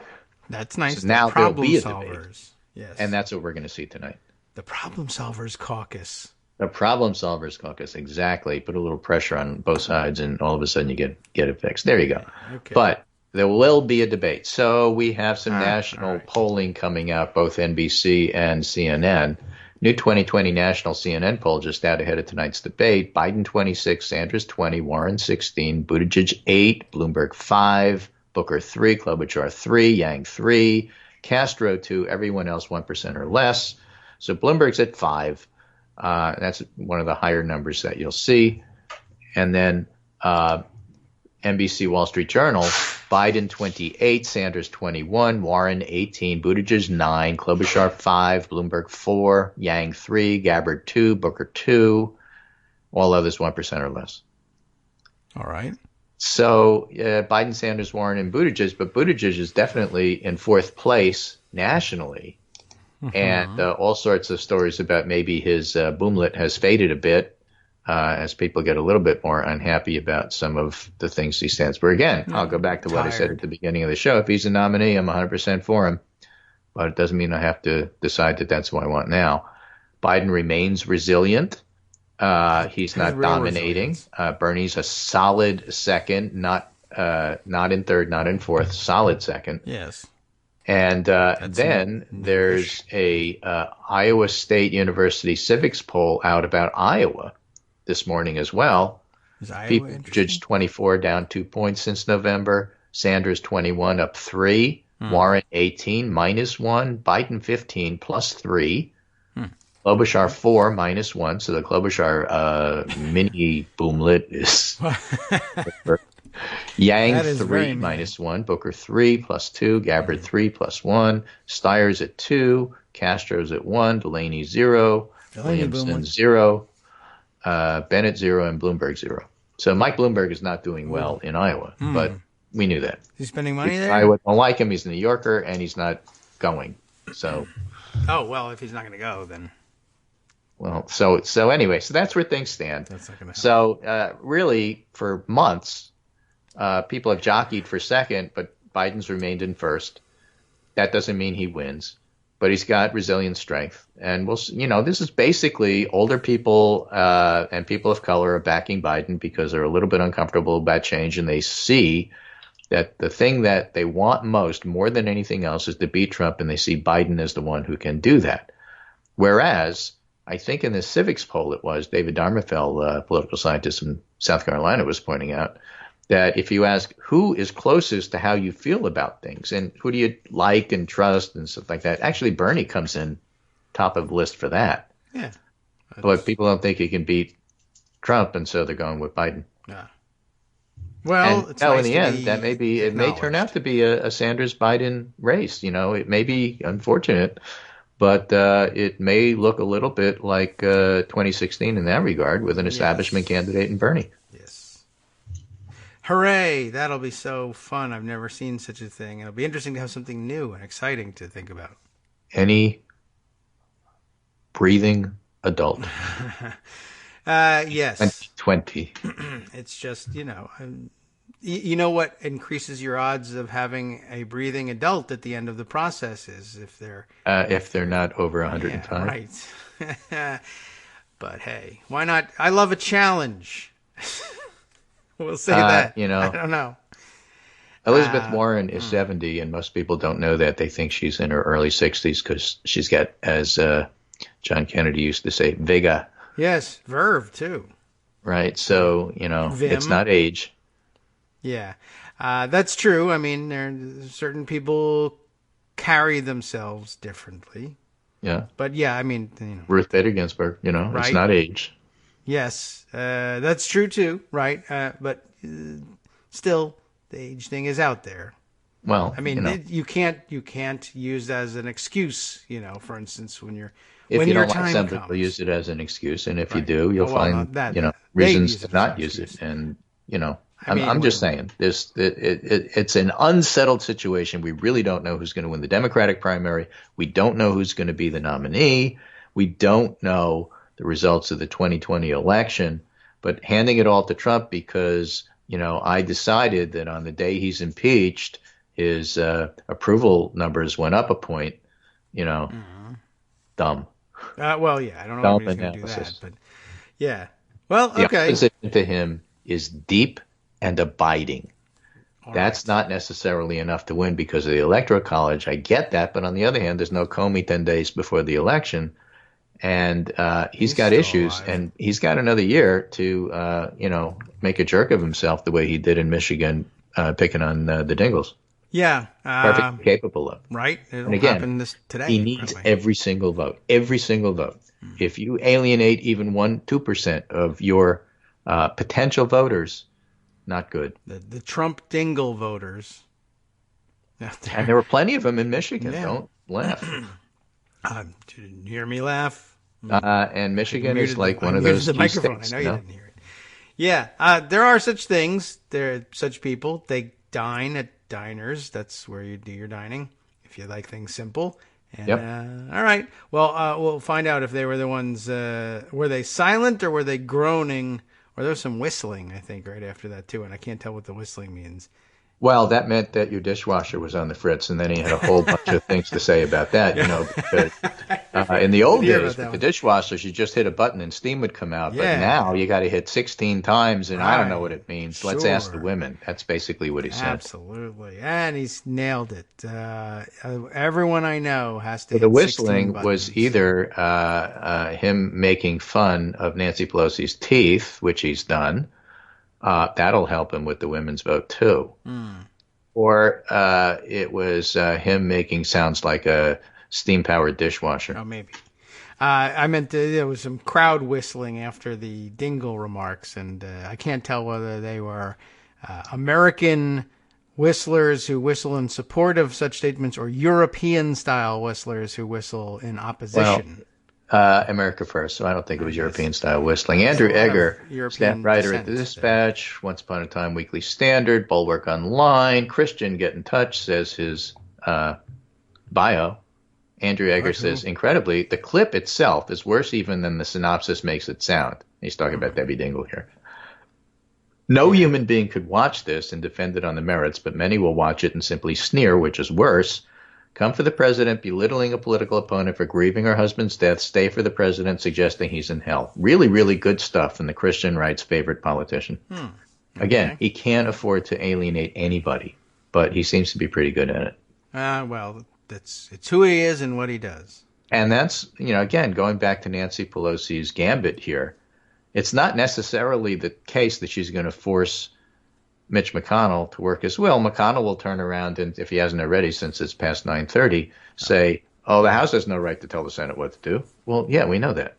That's nice. So now there'll be a solvers. debate. Yes. And that's what we're going to see tonight. The Problem Solvers Caucus. The Problem Solvers Caucus, exactly. Put a little pressure on both sides, and all of a sudden you get it fixed. There you go. Okay. But there will be a debate. So we have some national polling coming out, both NBC and CNN. New 2020 national CNN poll just out ahead of tonight's debate. Biden 26, Sanders 20, Warren 16, Buttigieg 8, Bloomberg 5, Booker 3, Klobuchar 3, Yang 3, Castro 2, everyone else 1% or less. So Bloomberg's at 5. That's one of the higher numbers that you'll see. And then NBC Wall Street Journal, Biden 28, Sanders 21, Warren 18, Buttigieg 9, Klobuchar 5, Bloomberg 4, Yang 3, Gabbard 2, Booker 2, all others 1% or less. All right. So Biden, Sanders, Warren, and Buttigieg, but Buttigieg is definitely in fourth place nationally. And all sorts of stories about maybe his boomlet has faded a bit as people get a little bit more unhappy about some of the things he stands for. Again, I'll go back to what I said at the beginning of the show. If he's a nominee, I'm 100% for him. But it doesn't mean I have to decide that that's what I want now. Biden remains resilient. He's not dominating. Bernie's a solid second, not in third, not in fourth, solid second. Yes. And then there's a Iowa State University civics poll out about Iowa this morning as well. Is Iowa Buttigieg 24 down 2 points since November. Sanders 21 up 3. Warren 18 -1. Biden 15 +3. Klobuchar 4 -1. So the Klobuchar mini boomlet is Yang 3 -1, Booker 3 +2, Gabbard 3 +1, Steyer's at 2, Castro's at 1, Delaney 0, Williamson 0, Bennett 0, and Bloomberg 0. So Mike Bloomberg is not doing well in Iowa, but we knew that. Is he spending money there? Iowa don't like him. He's a New Yorker, and he's not going. So. Oh, well, if he's not going to go, then. Well, so anyway, so that's where things stand. That's not going to happen. So really, for months, people have jockeyed for second, but Biden's remained in first. That doesn't mean he wins, but he's got resilient strength. And this is basically older people and people of color are backing Biden because they're a little bit uncomfortable about change, and they see that the thing that they want most, more than anything else, is to beat Trump, and they see Biden as the one who can do that. Whereas, I think in the civics poll it was, David Darmafeld, political scientist from South Carolina, was pointing out that if you ask who is closest to how you feel about things and who do you like and trust and stuff like that, actually Bernie comes in top of the list for that. Yeah. But people don't think he can beat Trump, and so they're going with Biden. Yeah. Well, and it's now nice in the to end, be that it may turn out to be a Sanders-Biden race. You know, it may be unfortunate, but it may look a little bit like 2016 in that regard, with an establishment candidate in Bernie. Yes. Hooray! That'll be so fun. I've never seen such a thing. It'll be interesting to have something new and exciting to think about. Any breathing adult. Yes. 2020. It's just, you know what increases your odds of having a breathing adult at the end of the process is if they're not over 105. Yeah, right. But hey, why not? I love a challenge. We'll say that. You know, I don't know. Elizabeth Warren is 70, and most people don't know that. They think she's in her early 60s because she's got, as John Kennedy used to say, vigor. Yes, verve too. Right. So, Vim. It's not age. Yeah, that's true. I mean, certain people carry themselves differently. Yeah. But yeah, I mean, Ruth Bader Ginsburg, right? It's not age. Yes, that's true too, right? But still, the age thing is out there. Well, I mean, you can't use that as an excuse. For instance, when if you don't your like time something, comes. you'll use it as an excuse, and if you Right. do, you'll find reasons to not use it. And I'm just saying this. It's an unsettled situation. We really don't know who's going to win the Democratic primary. We don't know who's going to be the nominee. We don't know the results of the 2020 election. But handing it all to Trump because I decided that on the day he's impeached, his approval numbers went up a point. Dumb. Well, yeah, I don't know Dumb if he's going to do that, analysis. but yeah. Well, The okay. opposition to him is deep and abiding. All That's right. not necessarily enough to win because of the Electoral College. I get that, but on the other hand, there's no Comey 10 days before the election, and he's got still issues, alive. and he's got another year to make a jerk of himself the way he did in Michigan, picking on the Dingles. Yeah. Perfectly capable of. Right. It'll And again, happen today. He needs probably. every single vote. Every single vote. If you alienate even 2% of your potential voters, not good. The Trump dingle voters. Out there. And there were plenty of them in Michigan. Yeah. Don't laugh. Didn't hear me laugh. And Michigan is like one of muted those the key microphone. states. I know you didn't hear it. Yeah. There are such things. There are such people. They dine at diners. That's where you do your dining if you like things simple. And, Yep. All right. Well, we'll find out if they were the ones. Were they silent or were they groaning? Or there was some whistling, I think, right after that too. And I can't tell what the whistling means. Well, that meant that your dishwasher was on the fritz, and then he had a whole bunch of things to say about that, because in the old Didn't hear days about with that the dishwashers, you just hit a button and steam would come out. Yeah. But now you got to hit 16 times, and I don't know Right. what it means. Let's ask the Sure. women. That's basically what he said. Absolutely. And he's nailed it. Everyone I know has to So hit the whistling 16 was buttons. either him making fun of Nancy Pelosi's teeth, which he's done. That'll help him with the women's vote, too. Or it was him making sounds like a steam-powered dishwasher. Oh, maybe. I meant there was some crowd whistling after the dingle remarks, and I can't tell whether they were American whistlers who whistle in support of such statements or European-style whistlers who whistle in opposition. America First, so I don't think it was European-style whistling. Andrew a lot of Egger, European staff writer at the descent Dispatch, Once Upon a Time Weekly Standard, Bulwark Online, Christian Get in Touch, says his bio. Andrew Egger says, incredibly, the clip itself is worse even than the synopsis makes it sound. He's talking about Debbie Dingle here. No human being could watch this and defend it on the merits, but many will watch it and simply sneer, which is worse. Come for the president, belittling a political opponent for grieving her husband's death. Stay for the president, suggesting he's in hell. Really, really good stuff from the Christian right's favorite politician. Again, he can't afford to alienate anybody. but he seems to be pretty good at it. Well, it's who he is and what he does. And that's, again, going back to Nancy Pelosi's gambit here, it's not necessarily the case that she's going to force Mitch McConnell to work his will. McConnell will turn around and, if he hasn't already, since it's past 9:30, say, "Oh, the House has no right to tell the Senate what to do." Well, yeah, we know that.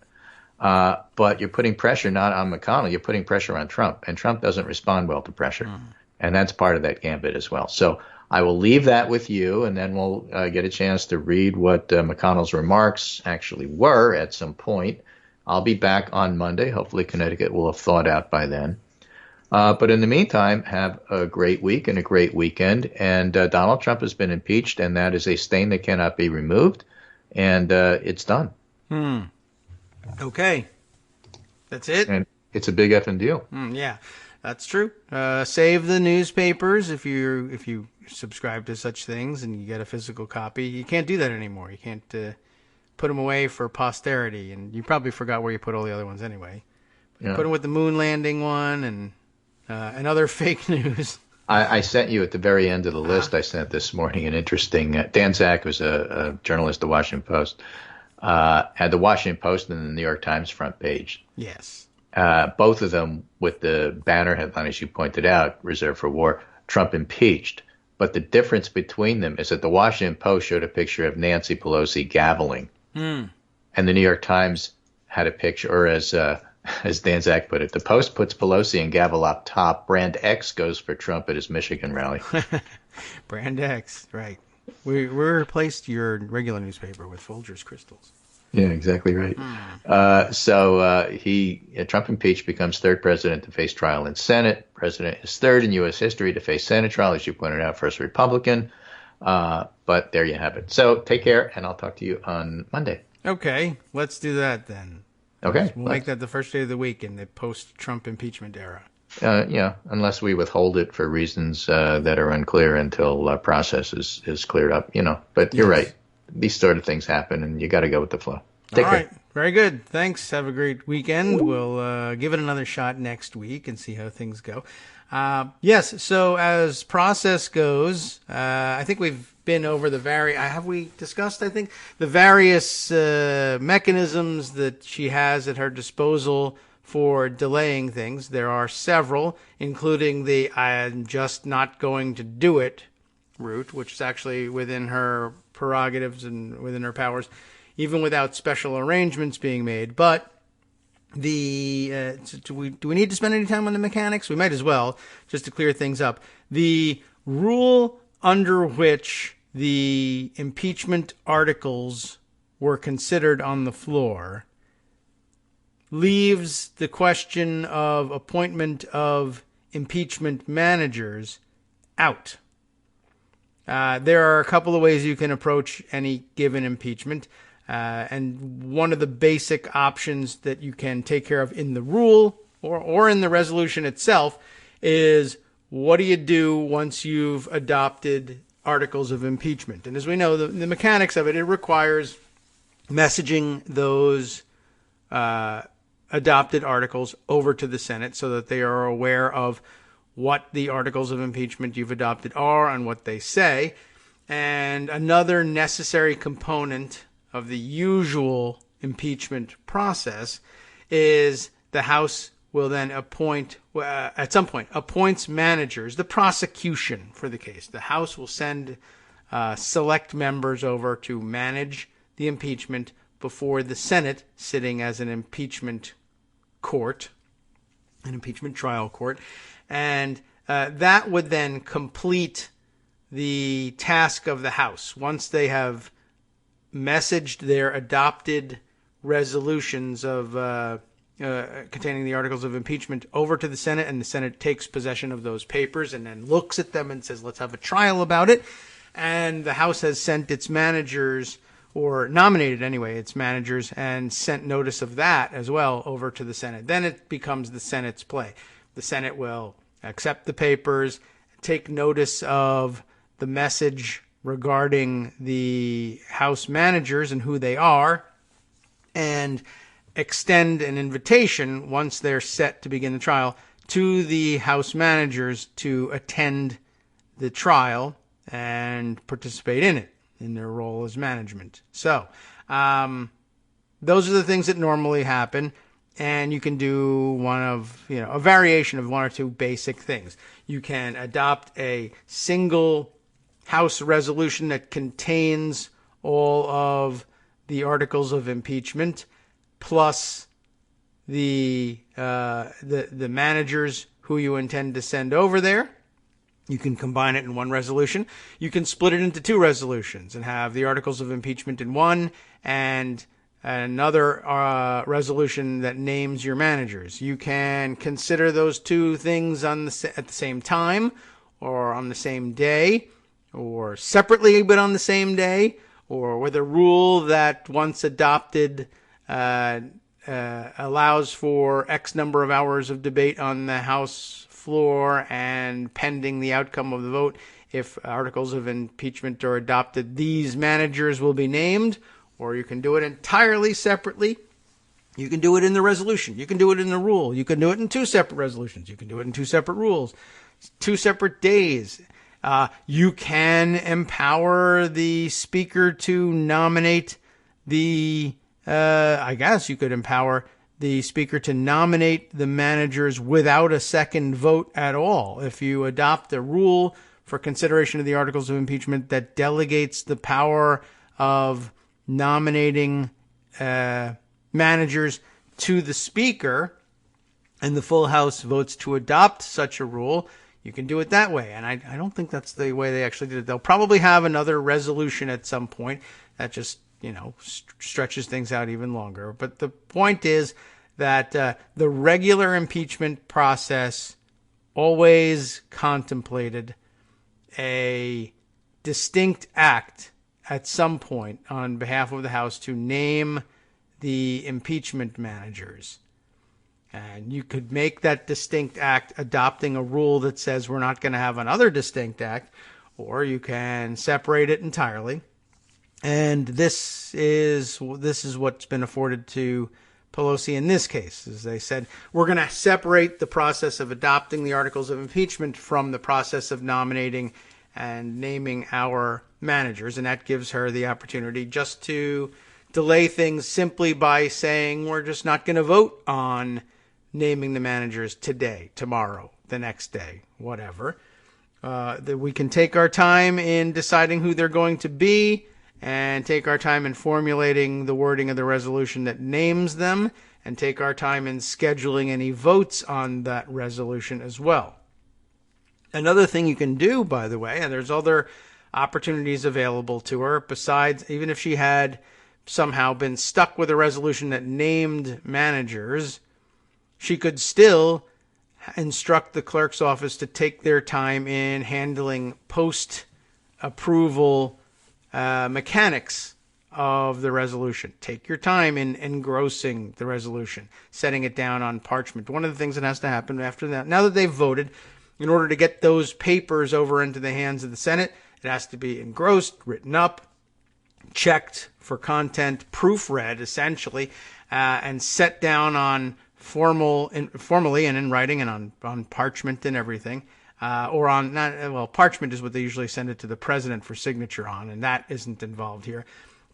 But you're putting pressure not on McConnell, you're putting pressure on Trump, and Trump doesn't respond well to pressure. And that's part of that gambit as well. So I will leave that with you, and then we'll get a chance to read what McConnell's remarks actually were at some point. I'll be back on Monday. Hopefully Connecticut will have thawed out by then. But in the meantime, have a great week and a great weekend. And Donald Trump has been impeached, and that is a stain that cannot be removed. And it's done. Okay. That's it? And it's a big effing deal. Yeah, that's true. Save the newspapers if you subscribe to such things and you get a physical copy. You can't do that anymore. You can't put them away for posterity. And you probably forgot where you put all the other ones anyway. Yeah. Put them with the moon landing one and other fake news. I sent you at the very end of the list I sent this morning an interesting Dan Zak, who's a journalist at the Washington Post, had the Washington Post and the New York Times front page. Yes. Both of them with the banner headline, as you pointed out, Reserved for War, Trump impeached. But the difference between them is that the Washington Post showed a picture of Nancy Pelosi gaveling. And the New York Times had a picture, or as Dan Zak put it, the Post puts Pelosi and gavel up top. Brand X goes for Trump at his Michigan rally. Brand X, right. We replaced your regular newspaper with Folgers Crystals. Yeah, exactly right. Trump impeached, becomes third president to face trial in Senate. President is third in U.S. history to face Senate trial, as you pointed out, first Republican. But there you have it. So take care, and I'll talk to you on Monday. Okay, let's do that then. Okay. We'll make that the first day of the week in the post-Trump impeachment era. Yeah, unless we withhold it for reasons that are unclear until process is cleared up, But you're right. These sort of things happen, and you got to go with the flow. Take care. All right. Very good. Thanks. Have a great weekend. We'll give it another shot next week and see how things go. Yes, so as process goes, I think we've been over the have we discussed, the various mechanisms that she has at her disposal for delaying things. There are several, including the "I'm just not going to do it" route, which is actually within her prerogatives and within her powers, even without special arrangements being made. But do we need to spend any time on the mechanics? We might as well, just to clear things up. The rule under which the impeachment articles were considered on the floor leaves the question of appointment of impeachment managers out. There are a couple of ways you can approach any given impeachment. And one of the basic options that you can take care of in the rule or in the resolution itself is, what do you do once you've adopted articles of impeachment? And as we know, the mechanics of it requires messaging those adopted articles over to the Senate so that they are aware of what the articles of impeachment you've adopted are and what they say. And another necessary component of the usual impeachment process is the House will then at some point, appoints managers, the prosecution for the case. The House will send select members over to manage the impeachment before the Senate, sitting as an impeachment court, an impeachment trial court. And that would then complete the task of the House. Once they have messaged their adopted resolutions of containing the articles of impeachment over to the Senate, and the Senate takes possession of those papers and then looks at them and says, let's have a trial about it. And the House has sent its managers, or nominated anyway, its managers, and sent notice of that as well over to the Senate. Then it becomes the Senate's play. The Senate will accept the papers, take notice of the message regarding the House managers and who they are, and extend an invitation once they're set to begin the trial to the House managers to attend the trial and participate in it in their role as management. So those are the things that normally happen. And you can do a variation of one or two basic things. You can adopt a single House resolution that contains all of the articles of impeachment, plus the managers who you intend to send over there. You can combine it in one resolution. You can split it into two resolutions and have the articles of impeachment in one and another resolution that names your managers. You can consider those two things at the same time, or on the same day, or separately but on the same day, or with a rule that once adopted allows for X number of hours of debate on the House floor, and pending the outcome of the vote, if articles of impeachment are adopted, these managers will be named. Or you can do it entirely separately. You can do it in the resolution. You can do it in the rule. You can do it in two separate resolutions. You can do it in two separate rules, 2 separate days. You can empower the speaker to nominate I guess you could empower the speaker to nominate the managers without a second vote at all. If you adopt a rule for consideration of the articles of impeachment that delegates the power of nominating managers to the speaker, and the full House votes to adopt such a rule, you can do it that way. And I don't think that's the way they actually did it. They'll probably have another resolution at some point that just, stretches things out even longer. But the point is that the regular impeachment process always contemplated a distinct act at some point on behalf of the House to name the impeachment managers. And you could make that distinct act adopting a rule that says we're not going to have another distinct act, or you can separate it entirely. And this is what's been afforded to Pelosi in this case. As they said, we're going to separate the process of adopting the articles of impeachment from the process of nominating and naming our managers, and that gives her the opportunity just to delay things simply by saying we're just not going to vote on naming the managers today, tomorrow, the next day, whatever. That we can take our time in deciding who they're going to be, and take our time in formulating the wording of the resolution that names them, and take our time in scheduling any votes on that resolution as well. Another thing you can do, by the way, and there's other opportunities available to her besides, even if she had somehow been stuck with a resolution that named managers, she could still instruct the clerk's office to take their time in handling post-approval mechanics of the resolution. Take your time in engrossing the resolution, setting it down on parchment. One of the things that has to happen after that, now that they've voted, in order to get those papers over into the hands of the Senate, it has to be engrossed, written up, checked for content, proofread essentially, and set down on formally and in writing and on parchment and everything. Parchment is what they usually send it to the president for signature on, and that isn't involved here.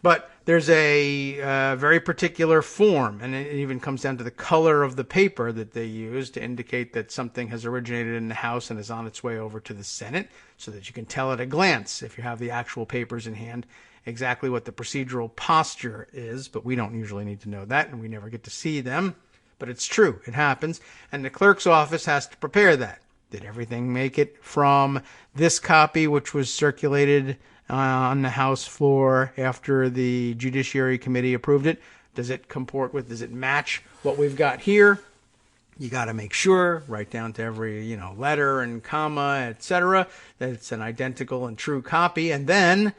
But there's a very particular form, and it even comes down to the color of the paper that they use to indicate that something has originated in the House and is on its way over to the Senate, so that you can tell at a glance, if you have the actual papers in hand, exactly what the procedural posture is. But we don't usually need to know that, and we never get to see them. But it's true. It happens. And the clerk's office has to prepare that. Did everything make it from this copy, which was circulated on the House floor after the Judiciary Committee approved it? Does it match what we've got here? You got to make sure, right down to every, letter and comma, etc., that it's an identical and true copy. And then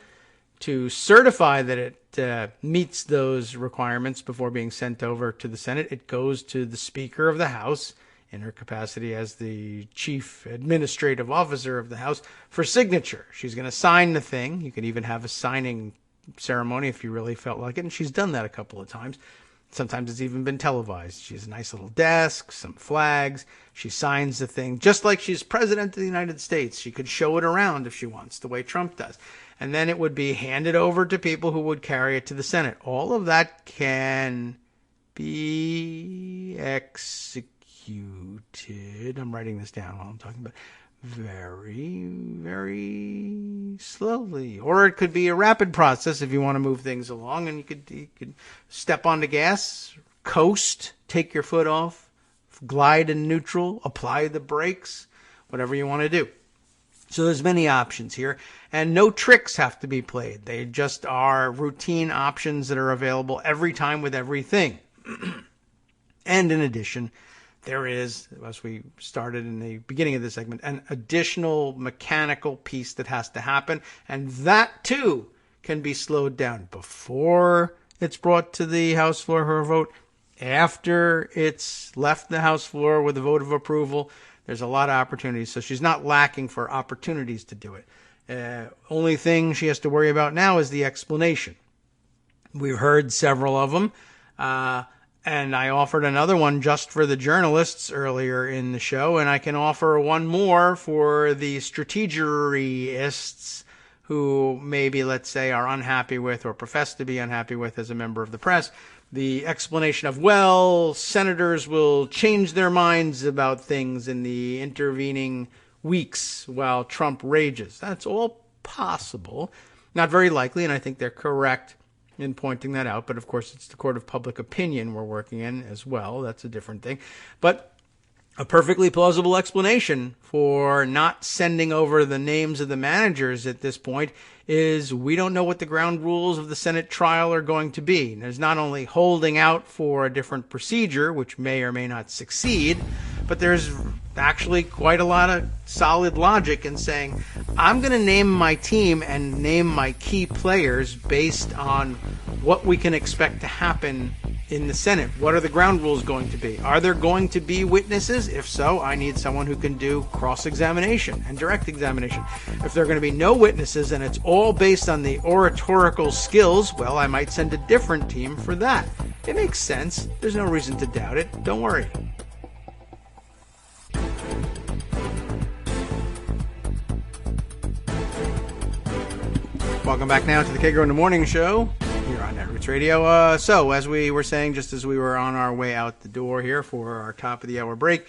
to certify that it meets those requirements before being sent over to the Senate, it goes to the Speaker of the House in her capacity as the chief administrative officer of the House for signature. She's going to sign the thing. You could even have a signing ceremony if you really felt like it, and she's done that a couple of times. Sometimes it's even been televised. She has a nice little desk, some flags. She signs the thing, just like she's president of the United States. She could show it around if she wants, the way Trump does. And then it would be handed over to people who would carry it to the Senate. All of that can be executed. I'm writing this down while I'm talking about very, very slowly. Or it could be a rapid process if you want to move things along, and you could step on the gas, coast, take your foot off, glide in neutral, apply the brakes, whatever you want to do. So there's many options here, and no tricks have to be played. They just are routine options that are available every time with everything. And in addition, there is, as we started in the beginning of this segment, an additional mechanical piece that has to happen, and that too can be slowed down before it's brought to the House floor for a vote, after it's left the House floor with a vote of approval. There's a lot of opportunities, so she's not lacking for opportunities to do it. Only thing she has to worry about now is the explanation. We've heard several of them. And I offered another one just for the journalists earlier in the show, and I can offer one more for the strategists who maybe, let's say, are unhappy with or profess to be unhappy with as a member of the press. The explanation of, well, senators will change their minds about things in the intervening weeks while Trump rages. That's all possible. Not very likely, and I think they're correct in pointing that out. But of course, it's the court of public opinion we're working in as well. That's a different thing. But a perfectly plausible explanation for not sending over the names of the managers at this point is we don't know what the ground rules of the Senate trial are going to be. There's not only holding out for a different procedure, which may or may not succeed, but there's actually quite a lot of solid logic in saying, I'm going to name my team and name my key players based on what we can expect to happen in the Senate. What are the ground rules going to be? Are there going to be witnesses? If so, I need someone who can do cross-examination and direct examination. If there are going to be no witnesses and it's all based on the oratorical skills, well, I might send a different team for that. It makes sense. There's no reason to doubt it. Don't worry. Welcome back now to the Kagro in the Morning Show here on Netroots Radio. So, as we were saying, just as we were on our way out the door here for our top of the hour break,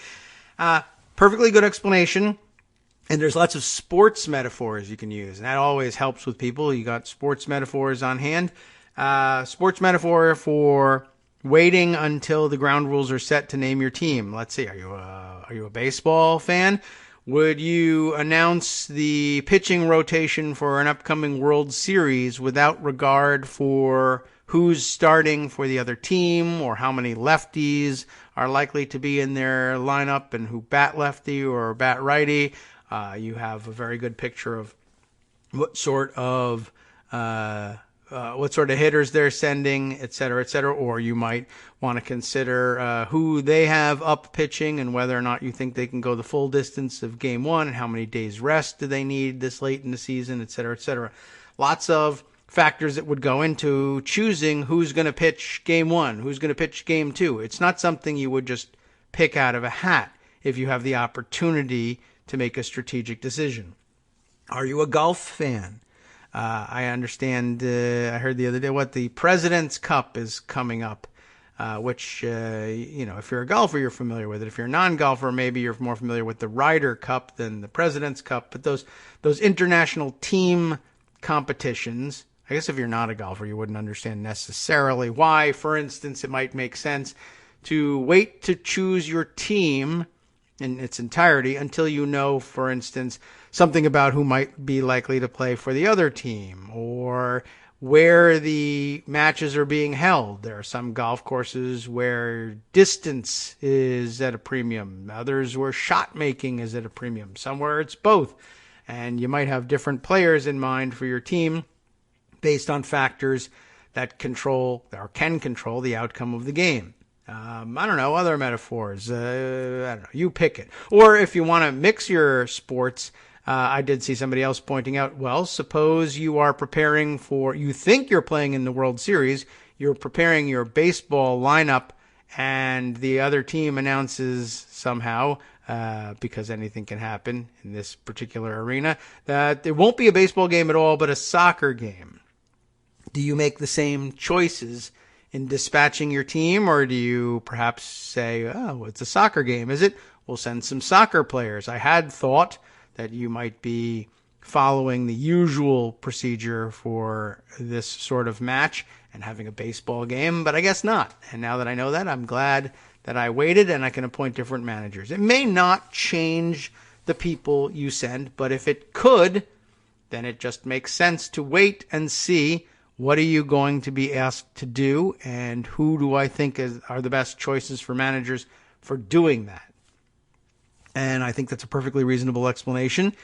perfectly good explanation. And there's lots of sports metaphors you can use, and that always helps with people. You got sports metaphors on hand. Sports metaphor for waiting until the ground rules are set to name your team. Let's see, are you a baseball fan? Would you announce the pitching rotation for an upcoming World Series without regard for who's starting for the other team or how many lefties are likely to be in their lineup and who bat lefty or bat righty? You have a very good picture of what sort of hitters they're sending, et cetera, or you might want to consider who they have up pitching and whether or not you think they can go the full distance of Game 1 and how many days rest do they need this late in the season, et cetera, et cetera. Lots of factors that would go into choosing who's going to pitch Game 1, who's going to pitch Game 2. It's not something you would just pick out of a hat if you have the opportunity to make a strategic decision. Are you a golf fan? I understand, I heard the other day, the President's Cup is coming up, which, if you're a golfer, you're familiar with it. If you're a non-golfer, maybe you're more familiar with the Ryder Cup than the President's Cup. But those international team competitions, I guess if you're not a golfer, you wouldn't understand necessarily why. For instance, it might make sense to wait to choose your team in its entirety until you know, for instance, something about who might be likely to play for the other team or where the matches are being held. There are some golf courses where distance is at a premium, others where shot making is at a premium, somewhere it's both. And you might have different players in mind for your team based on factors that control or can control the outcome of the game. I don't know, other metaphors. I don't know, you pick it. Or if you want to mix your sports, I did see somebody else pointing out, well, suppose you are preparing you think you're playing in the World Series, you're preparing your baseball lineup and the other team announces somehow, because anything can happen in this particular arena, that there won't be a baseball game at all, but a soccer game. Do you make the same choices in dispatching your team, or do you perhaps say, oh, it's a soccer game, is it? We'll send some soccer players. I had thought that you might be following the usual procedure for this sort of match and having a baseball game, but I guess not. And now that I know that, I'm glad that I waited and I can appoint different managers. It may not change the people you send, but if it could, then it just makes sense to wait and see what are you going to be asked to do and who do I think are the best choices for managers for doing that. And I think that's a perfectly reasonable explanation.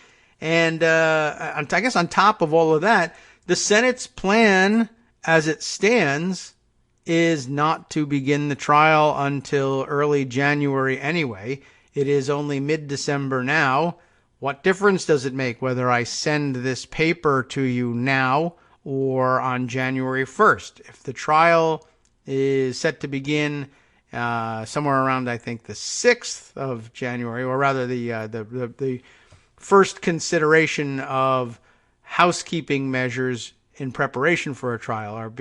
And I guess on top of all of that, the Senate's plan as it stands is not to begin the trial until early January anyway. It is only mid-December now. What difference does it make whether I send this paper to you now or on January 1st? If the trial is set to begin somewhere around, I think, the 6th of January, or rather the first consideration of housekeeping measures in preparation for a trial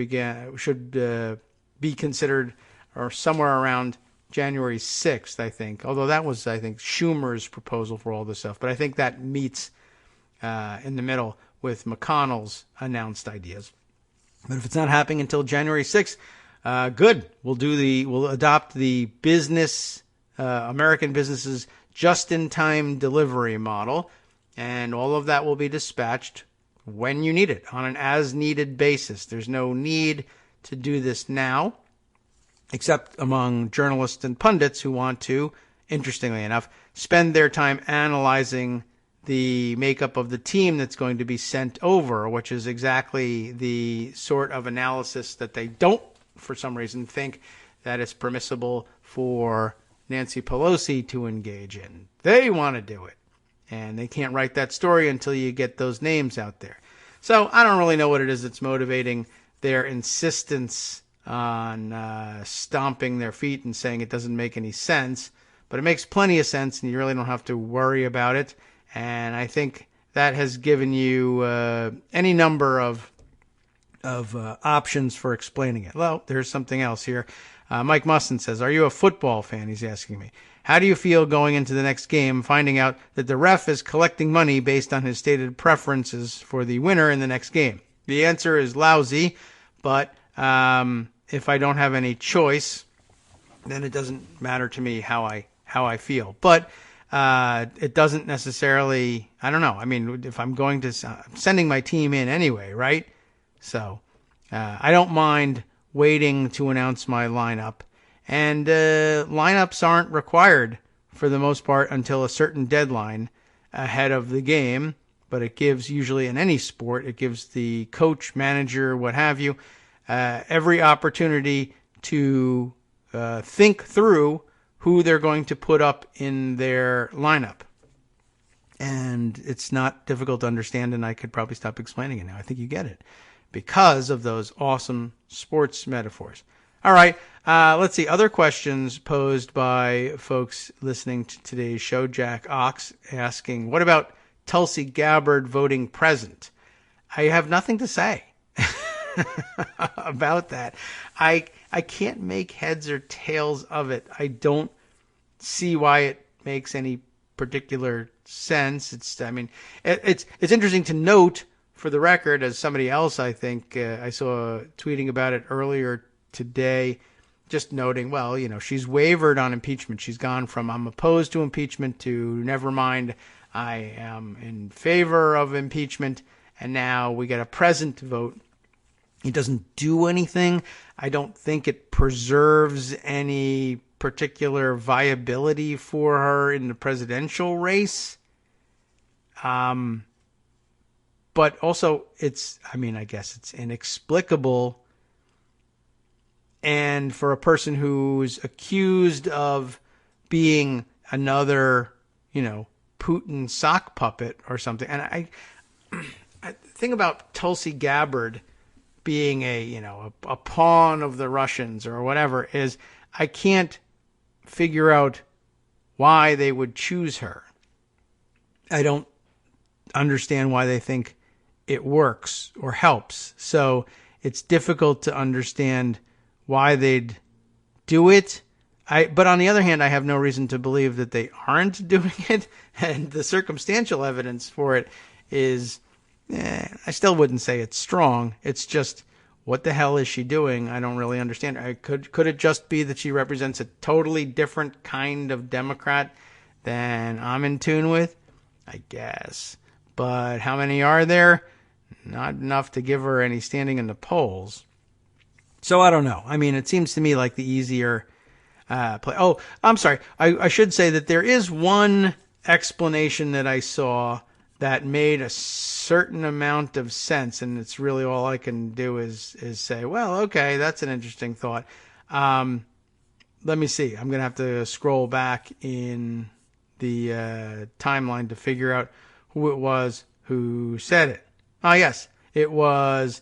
should be considered or somewhere around January 6th, I think. Although that was, I think, Schumer's proposal for all this stuff. But I think that meets in the middle with McConnell's announced ideas. But if it's not happening until January 6th, good. We'll adopt the American businesses just-in-time delivery model, and all of that will be dispatched when you need it on an as-needed basis. There's no need to do this now, except among journalists and pundits who want to, interestingly enough, spend their time analyzing the makeup of the team that's going to be sent over, which is exactly the sort of analysis that they don't, for some reason, think that it's permissible for Nancy Pelosi to engage in. They want to do it, and they can't write that story until you get those names out there. So I don't really know what it is that's motivating their insistence on stomping their feet and saying it doesn't make any sense, but it makes plenty of sense, and you really don't have to worry about it. And I think that has given you any number of options for explaining it. Well, there's something else here. Mike Musson says, are you a football fan? He's asking me. How do you feel going into the next game, finding out that the ref is collecting money based on his stated preferences for the winner in the next game? The answer is lousy, but if I don't have any choice, then it doesn't matter to me how I feel. But it doesn't necessarily, I don't know. I mean, if I'm sending my team in anyway, right? So I don't mind waiting to announce my lineup. And lineups aren't required for the most part until a certain deadline ahead of the game. But it gives, usually in any sport, it gives the coach, manager, what have you, every opportunity to think through who they're going to put up in their lineup. And it's not difficult to understand, and I could probably stop explaining it now. I think you get it because of those awesome sports metaphors. All right, let's see. Other questions posed by folks listening to today's show. Jack Ox asking, what about Tulsi Gabbard voting present? I have nothing to say about that. I can't make heads or tails of it. I don't see why it makes any particular sense. It's interesting to note, for the record, as somebody else, I think, I saw tweeting about it earlier today, just noting, well, she's wavered on impeachment. She's gone from I'm opposed to impeachment to never mind, I am in favor of impeachment, and now we get a present vote. It doesn't do anything. I don't think it preserves any particular viability for her in the presidential race. But also I guess it's inexplicable. And for a person who's accused of being another, Putin sock puppet or something. And I think about Tulsi Gabbard being a pawn of the Russians or whatever, is I can't figure out why they would choose her. I don't understand why they think it works or helps. So it's difficult to understand why they'd do it. But on the other hand, I have no reason to believe that they aren't doing it. And the circumstantial evidence for it is, I still wouldn't say it's strong. It's just, what the hell is she doing? I don't really understand. Could it just be that she represents a totally different kind of Democrat than I'm in tune with? I guess. But how many are there? Not enough to give her any standing in the polls. So I don't know. I mean, it seems to me like the easier play. Oh, I'm sorry. I should say that there is one explanation that I saw that made a certain amount of sense, and it's really all I can do is say, well, okay, that's an interesting thought. Let me see. I'm going to have to scroll back in the timeline to figure out who it was who said it. Oh, yes, it was.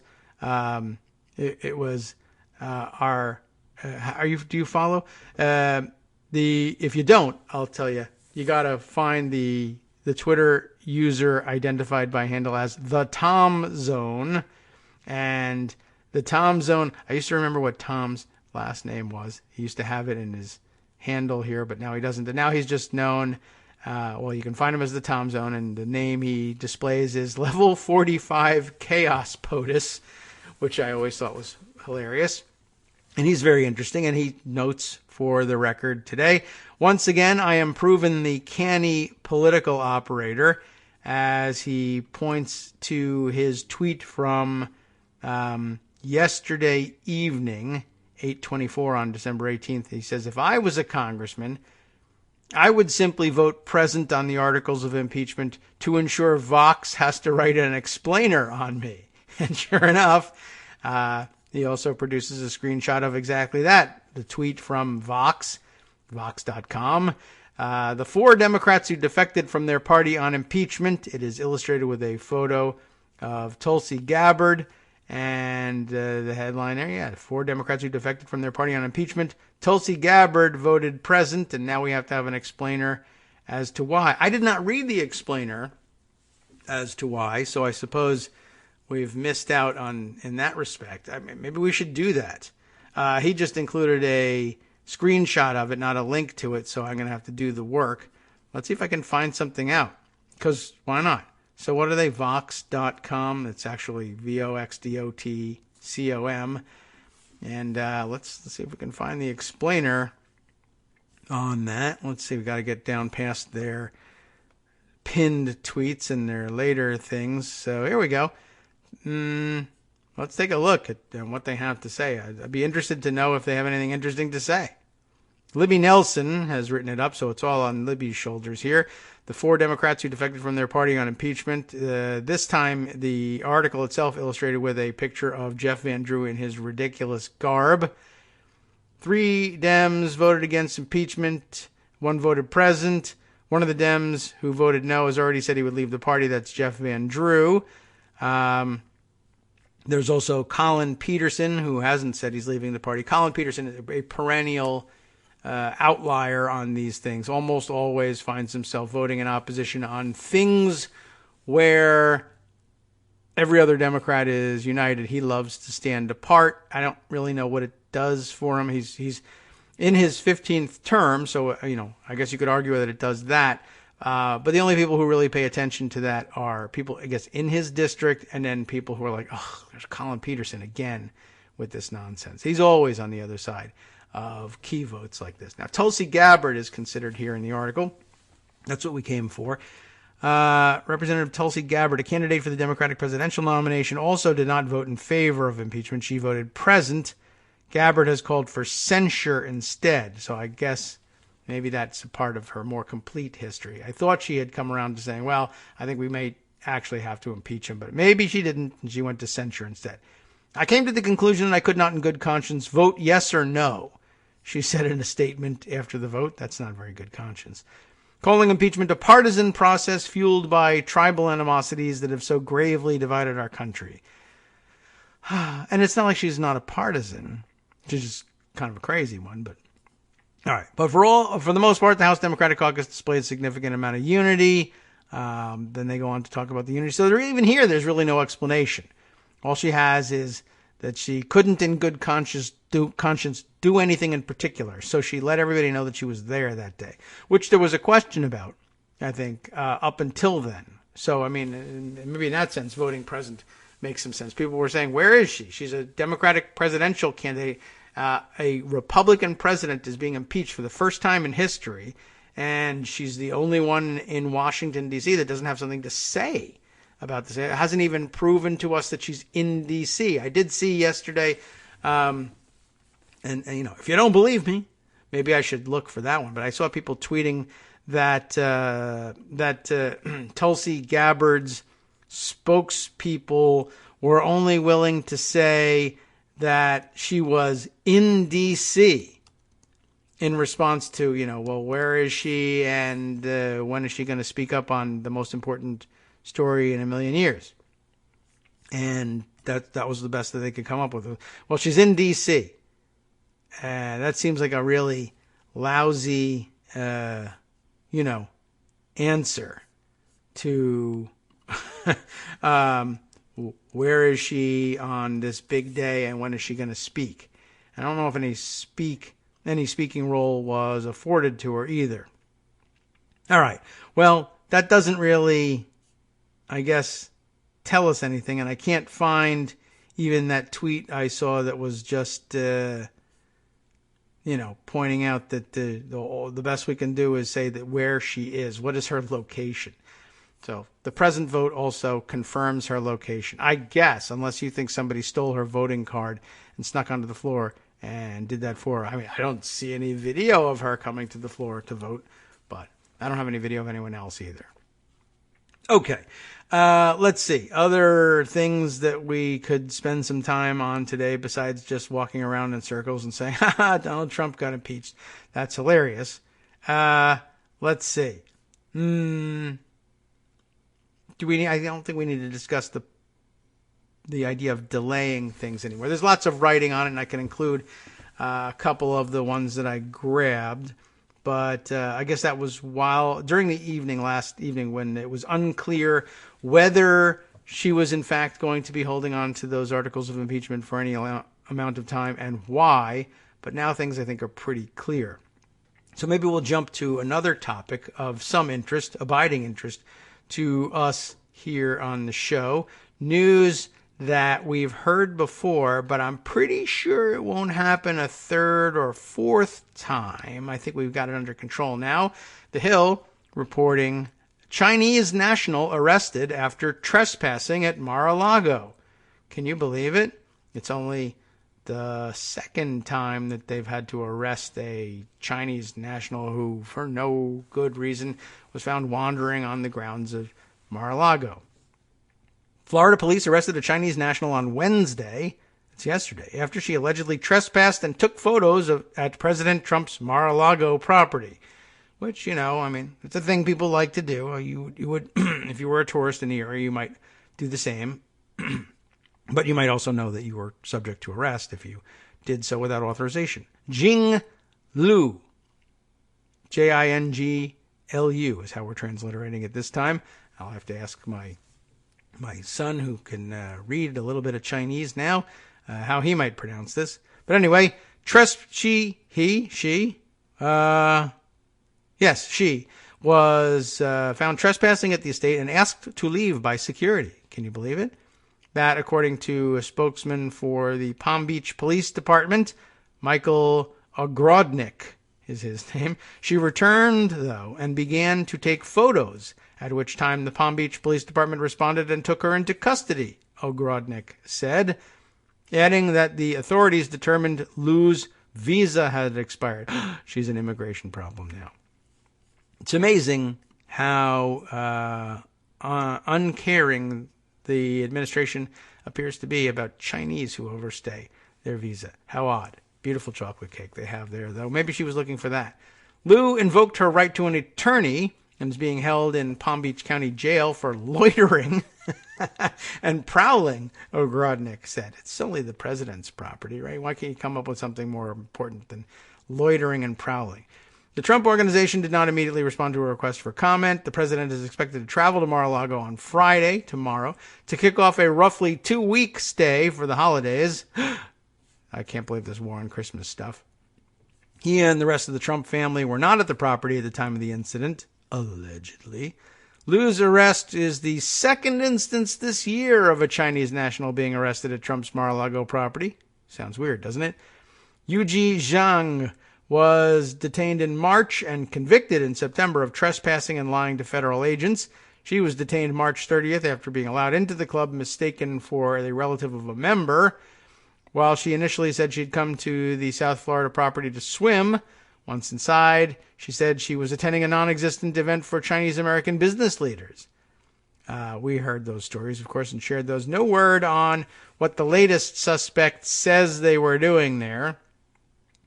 It was our. Do you follow? If you don't, I'll tell you. You got to find the Twitter user identified by handle as the Tom Zone, and the Tom Zone. I used to remember what Tom's last name was. He used to have it in his handle here, but now he doesn't. And now he's just known. Well, you can find him as the Tom Zone, and the name he displays is Level 45 Chaos POTUS, which I always thought was hilarious. And he's very interesting, and he notes for the record today, once again, I am proven the canny political operator, as he points to his tweet from yesterday evening, 8:24 on December 18th. He says, if I was a congressman, I would simply vote present on the articles of impeachment to ensure Vox has to write an explainer on me. And sure enough, he also produces a screenshot of exactly that, the tweet from Vox, Vox.com. The 4 Democrats who defected from their party on impeachment. It is illustrated with a photo of Tulsi Gabbard. And the headline there, 4 Democrats who defected from their party on impeachment. Tulsi Gabbard voted present, and now we have to have an explainer as to why. I did not read the explainer as to why, so I suppose we've missed out in that respect. I mean, maybe we should do that. He just included a screenshot of it, not a link to it, so I'm going to have to do the work. Let's see if I can find something out, because why not? So what are they? Vox.com. It's actually VOXDOTCOM. And let's see if we can find the explainer on that. Let's see. We got to get down past their pinned tweets and their later things. So here we go. Let's take a look at what they have to say. I'd be interested to know if they have anything interesting to say. Libby Nelson has written it up, so it's all on Libby's shoulders here. The 4 Democrats who defected from their party on impeachment. This time, the article itself illustrated with a picture of Jeff Van Drew in his ridiculous garb. 3 Dems voted against impeachment. 1 voted present. One of the Dems who voted no has already said he would leave the party. That's Jeff Van Drew. There's also Colin Peterson, who hasn't said he's leaving the party. Colin Peterson is a perennial outlier on these things, almost always finds himself voting in opposition on things where every other Democrat is united. He loves to stand apart. I don't really know what it does for him. He's in his 15th term, so I guess you could argue that it does that. But the only people who really pay attention to that are people, I guess, in his district, and then people who are like, oh, there's Colin Peterson again with this nonsense. He's always on the other side of key votes like this. Now, Tulsi Gabbard is considered here in the article. That's what we came for. Representative Tulsi Gabbard, a candidate for the Democratic presidential nomination, also did not vote in favor of impeachment. She voted present. Gabbard has called for censure instead. So I guess maybe that's a part of her more complete history. I thought she had come around to saying, well, I think we may actually have to impeach him, but maybe she didn't, and she went to censure instead. I came to the conclusion that I could not in good conscience vote yes or no, she said in a statement after the vote. That's not very good conscience. Calling impeachment a partisan process fueled by tribal animosities that have so gravely divided our country. And it's not like she's not a partisan. She's just kind of a crazy one, but all right. But for the most part, the House Democratic Caucus displayed a significant amount of unity. Then they go on to talk about the unity. So even here, there's really no explanation. All she has is that she couldn't in good conscience do anything in particular. So she let everybody know that she was there that day, which there was a question about, I think, up until then. So, I mean, maybe in that sense, voting present makes some sense. People were saying, where is she? She's a Democratic presidential candidate. A Republican president is being impeached for the first time in history, and she's the only one in Washington, D.C. that doesn't have something to say about this. It hasn't even proven to us that she's in D.C. I did see yesterday, and you know, if you don't believe me, maybe I should look for that one, but I saw people tweeting that Tulsi Gabbard's spokespeople were only willing to say that she was in D.C. in response to, you know, well, where is she and when is she going to speak up on the most important story in a million years? And that was the best that they could come up with. Well, she's in D.C. That seems like a really lousy, answer to where is she on this big day and when is she going to speak? I don't know if any speaking role was afforded to her either. All right. Well, that doesn't really, I guess, tell us anything. And I can't find even that tweet I saw that was just, pointing out that the best we can do is say that where she is. What is her location? So the present vote also confirms her location. I guess, unless you think somebody stole her voting card and snuck onto the floor and did that for her. I mean, I don't see any video of her coming to the floor to vote, but I don't have any video of anyone else either. Okay, let's see. Other things that we could spend some time on today besides just walking around in circles and saying, ha, Donald Trump got impeached. That's hilarious. Let's see. I don't think we need to discuss the idea of delaying things anymore. There's lots of writing on it, and I can include a couple of the ones that I grabbed. But I guess that was during the last evening, when it was unclear whether she was in fact going to be holding on to those articles of impeachment for any amount of time and why. But now things, I think, are pretty clear. So maybe we'll jump to another topic of some interest, abiding interest, to us here on the show. News that we've heard before, but I'm pretty sure it won't happen a third or fourth time. I think we've got it under control now. The Hill reporting Chinese national arrested after trespassing at Mar-a-Lago. Can you believe it? It's only the second time that they've had to arrest a Chinese national who, for no good reason, was found wandering on the grounds of Mar-a-Lago. Florida police arrested a Chinese national on Wednesday, it's yesterday, after she allegedly trespassed and took photos at President Trump's Mar-a-Lago property. Which, it's a thing people like to do. You would, if you were a tourist in the area, you might do the same. But you might also know that you were subject to arrest if you did so without authorization. Jing Liu, Jinglu is how we're transliterating it this time. I'll have to ask my son, who can read a little bit of Chinese now, how he might pronounce this. But anyway, she was found trespassing at the estate and asked to leave by security. Can you believe it? That, according to a spokesman for the Palm Beach Police Department, Michael Ogrodnik is his name. She returned, though, and began to take photos, at which time the Palm Beach Police Department responded and took her into custody, Ogrodnik said, adding that the authorities determined Liu's visa had expired. She's an immigration problem now. It's amazing how uncaring the administration appears to be about Chinese who overstay their visa. How odd. Beautiful chocolate cake they have there, though. Maybe she was looking for that. Liu invoked her right to an attorney and is being held in Palm Beach County Jail for loitering and prowling, Ogrodnik said. It's only the president's property, right? Why can't you come up with something more important than loitering and prowling? The Trump Organization did not immediately respond to a request for comment. The president is expected to travel to Mar-a-Lago on Friday, tomorrow, to kick off a roughly 2-week stay for the holidays. I can't believe this war on Christmas stuff. He and the rest of the Trump family were not at the property at the time of the incident, allegedly. Liu's arrest is the second instance this year of a Chinese national being arrested at Trump's Mar-a-Lago property. Sounds weird, doesn't it? Yuji Zhang was detained in March and convicted in September of trespassing and lying to federal agents. She was detained March 30th after being allowed into the club mistaken for a relative of a member. While she initially said she'd come to the South Florida property to swim, once inside, she said she was attending a non-existent event for Chinese-American business leaders. We heard those stories, of course, and shared those. No word on what the latest suspect says they were doing there.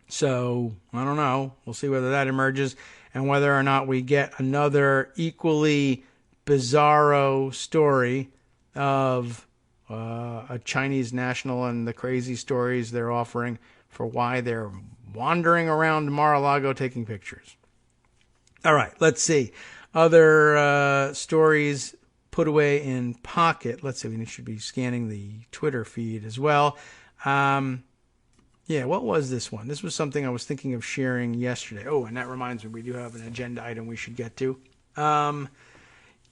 So, I don't know. We'll see whether that emerges and whether or not we get another equally bizarro story of a Chinese national and the crazy stories they're offering for why they're wandering around Mar-a-Lago taking pictures. All right, let's see. Other stories put away in pocket. Let's see, we should be scanning the Twitter feed as well. Yeah, what was this one? This was something I was thinking of sharing yesterday. Oh, and that reminds me, we do have an agenda item we should get to. Brian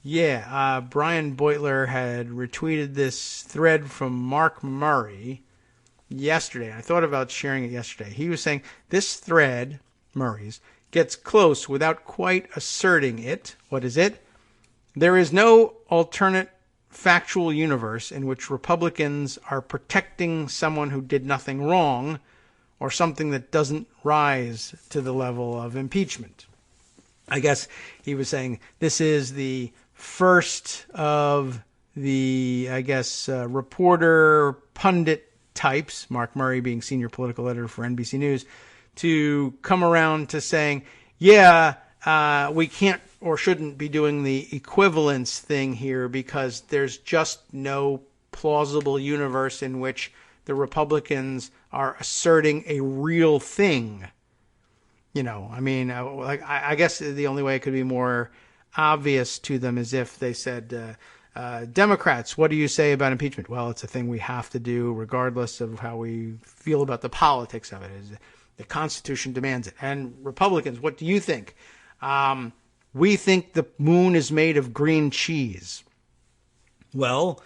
Beutler had retweeted this thread from Mark Murray yesterday. I thought about sharing it yesterday. He was saying this thread, Murray's, gets close without quite asserting it. What is it? There is no alternate factual universe in which Republicans are protecting someone who did nothing wrong or something that doesn't rise to the level of impeachment. I guess he was saying this is the first of the, reporter pundit types, Mark Murray being senior political editor for NBC News, to come around to saying, we can't or shouldn't be doing the equivalence thing here because there's just no plausible universe in which the Republicans are asserting a real thing. I guess the only way it could be more obvious to them is if they said, Democrats, what do you say about impeachment? Well, it's a thing we have to do regardless of how we feel about the politics of it. The Constitution demands it. And Republicans, what do you think? We think the moon is made of green cheese. Well,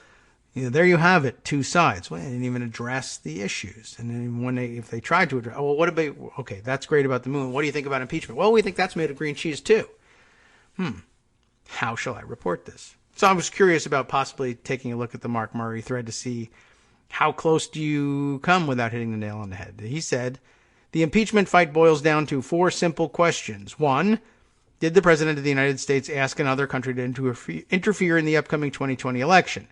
there you have it, two sides. Well, they didn't even address the issues. And then if they tried to address, what about, okay, that's great about the moon. What do you think about impeachment? Well, we think that's made of green cheese too. How shall I report this? So I was curious about possibly taking a look at the Mark Murray thread to see how close do you come without hitting the nail on the head. He said, the impeachment fight boils down to 4 simple questions. 1, did the President of the United States ask another country to interfere in the upcoming 2020 election?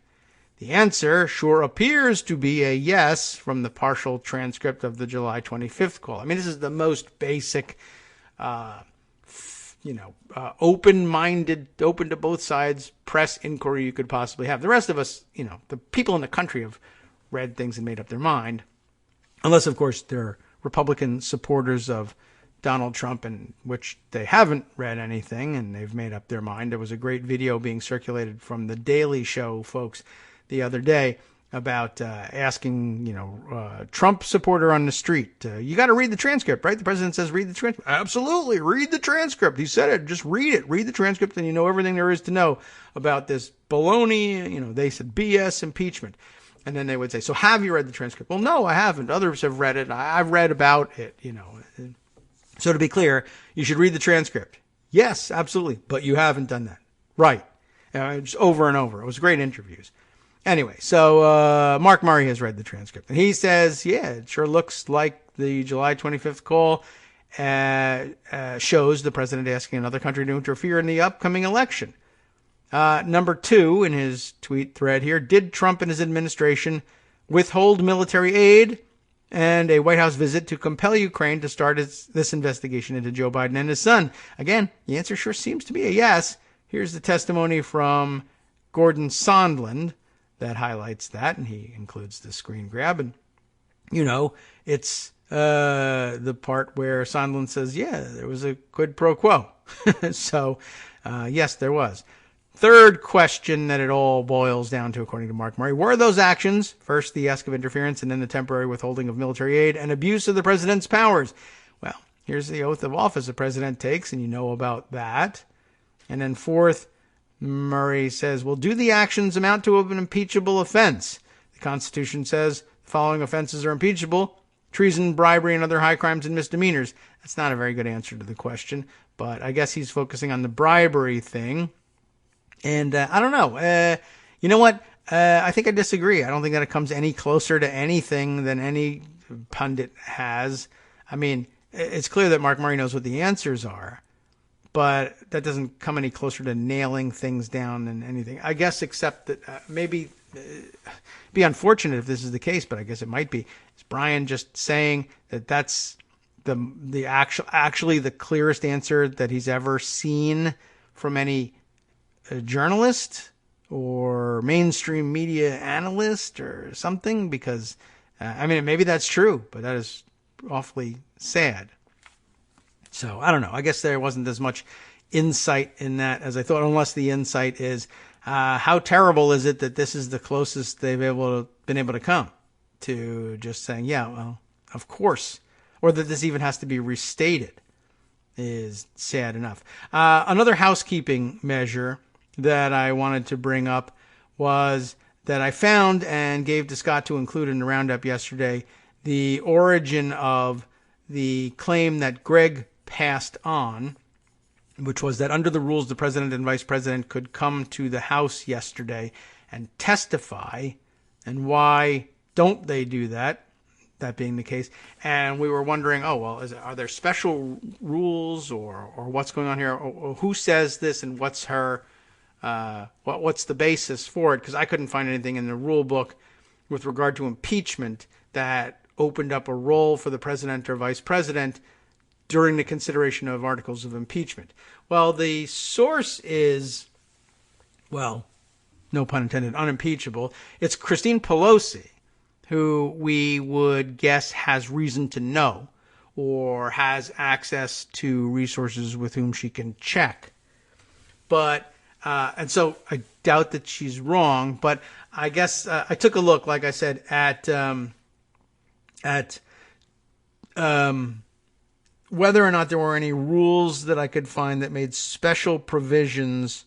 The answer sure appears to be a yes from the partial transcript of the July 25th call. I mean, this is the most basic, open-minded, open to both sides press inquiry you could possibly have. The rest of us, the people in the country have read things and made up their mind. Unless, of course, they're Republican supporters of Donald Trump, in which they haven't read anything and they've made up their mind. There was a great video being circulated from the Daily Show folks the other day about asking, Trump supporter on the street, you got to read the transcript, right? The president says, read the transcript. Absolutely. Read the transcript. He said it. Just read it. Read the transcript and you know everything there is to know about this baloney. They said BS impeachment. And then they would say, so have you read the transcript? Well, no, I haven't. Others have read it. I've read about it, So to be clear, you should read the transcript. Yes, absolutely. But you haven't done that. Right. Just over and over. It was great interviews. Anyway, so Mark Murray has read the transcript. And he says, it sure looks like the July 25th call shows the president asking another country to interfere in the upcoming election. Number 2 in his tweet thread here, did Trump and his administration withhold military aid? and a White House visit to compel Ukraine to start this investigation into Joe Biden and his son. Again, the answer sure seems to be a yes. Here's the testimony from Gordon Sondland that highlights that, and he includes the screen grab. And, it's the part where Sondland says, yeah, there was a quid pro quo. So, yes, there was. Third question that it all boils down to, according to Mark Murray, were those actions, first the ask of interference and then the temporary withholding of military aid, and abuse of the president's powers? Well, here's the oath of office the president takes, and you know about that. And then fourth, Murray says, well, do the actions amount to an impeachable offense? The Constitution says the following offenses are impeachable: treason, bribery, and other high crimes and misdemeanors. That's not a very good answer to the question, but I guess he's focusing on the bribery thing. And I don't know. You know what? I think I disagree. I don't think that it comes any closer to anything than any pundit has. I mean, it's clear that Mark Murray knows what the answers are, but that doesn't come any closer to nailing things down than anything. I guess, except that maybe be unfortunate if this is the case, but I guess it might be. Is Brian just saying that that's the actually the clearest answer that he's ever seen from any journalist or mainstream media analyst or something? Because maybe that's true, but that is awfully sad. So I don't know. I guess there wasn't as much insight in that as I thought, unless the insight is how terrible is it that this is the closest they've been able to come to just saying, yeah, well, of course, or that this even has to be restated is sad enough. Another housekeeping measure that I wanted to bring up was that I found and gave to Scott to include in the roundup yesterday the origin of the claim that Greg passed on, which was that under the rules, the president and vice president could come to the House yesterday and testify. And why don't they do that? That being the case. And we were wondering, are there special rules or what's going on here? Or who says this and what's her... what's the basis for it? Because I couldn't find anything in the rule book with regard to impeachment that opened up a role for the president or vice president during the consideration of articles of impeachment. Well, the source is, well, no pun intended, unimpeachable. It's Christine Pelosi, who we would guess has reason to know or has access to resources with whom she can check. But and so I doubt that she's wrong, but I guess I took a look, like I said, at whether or not there were any rules that I could find that made special provisions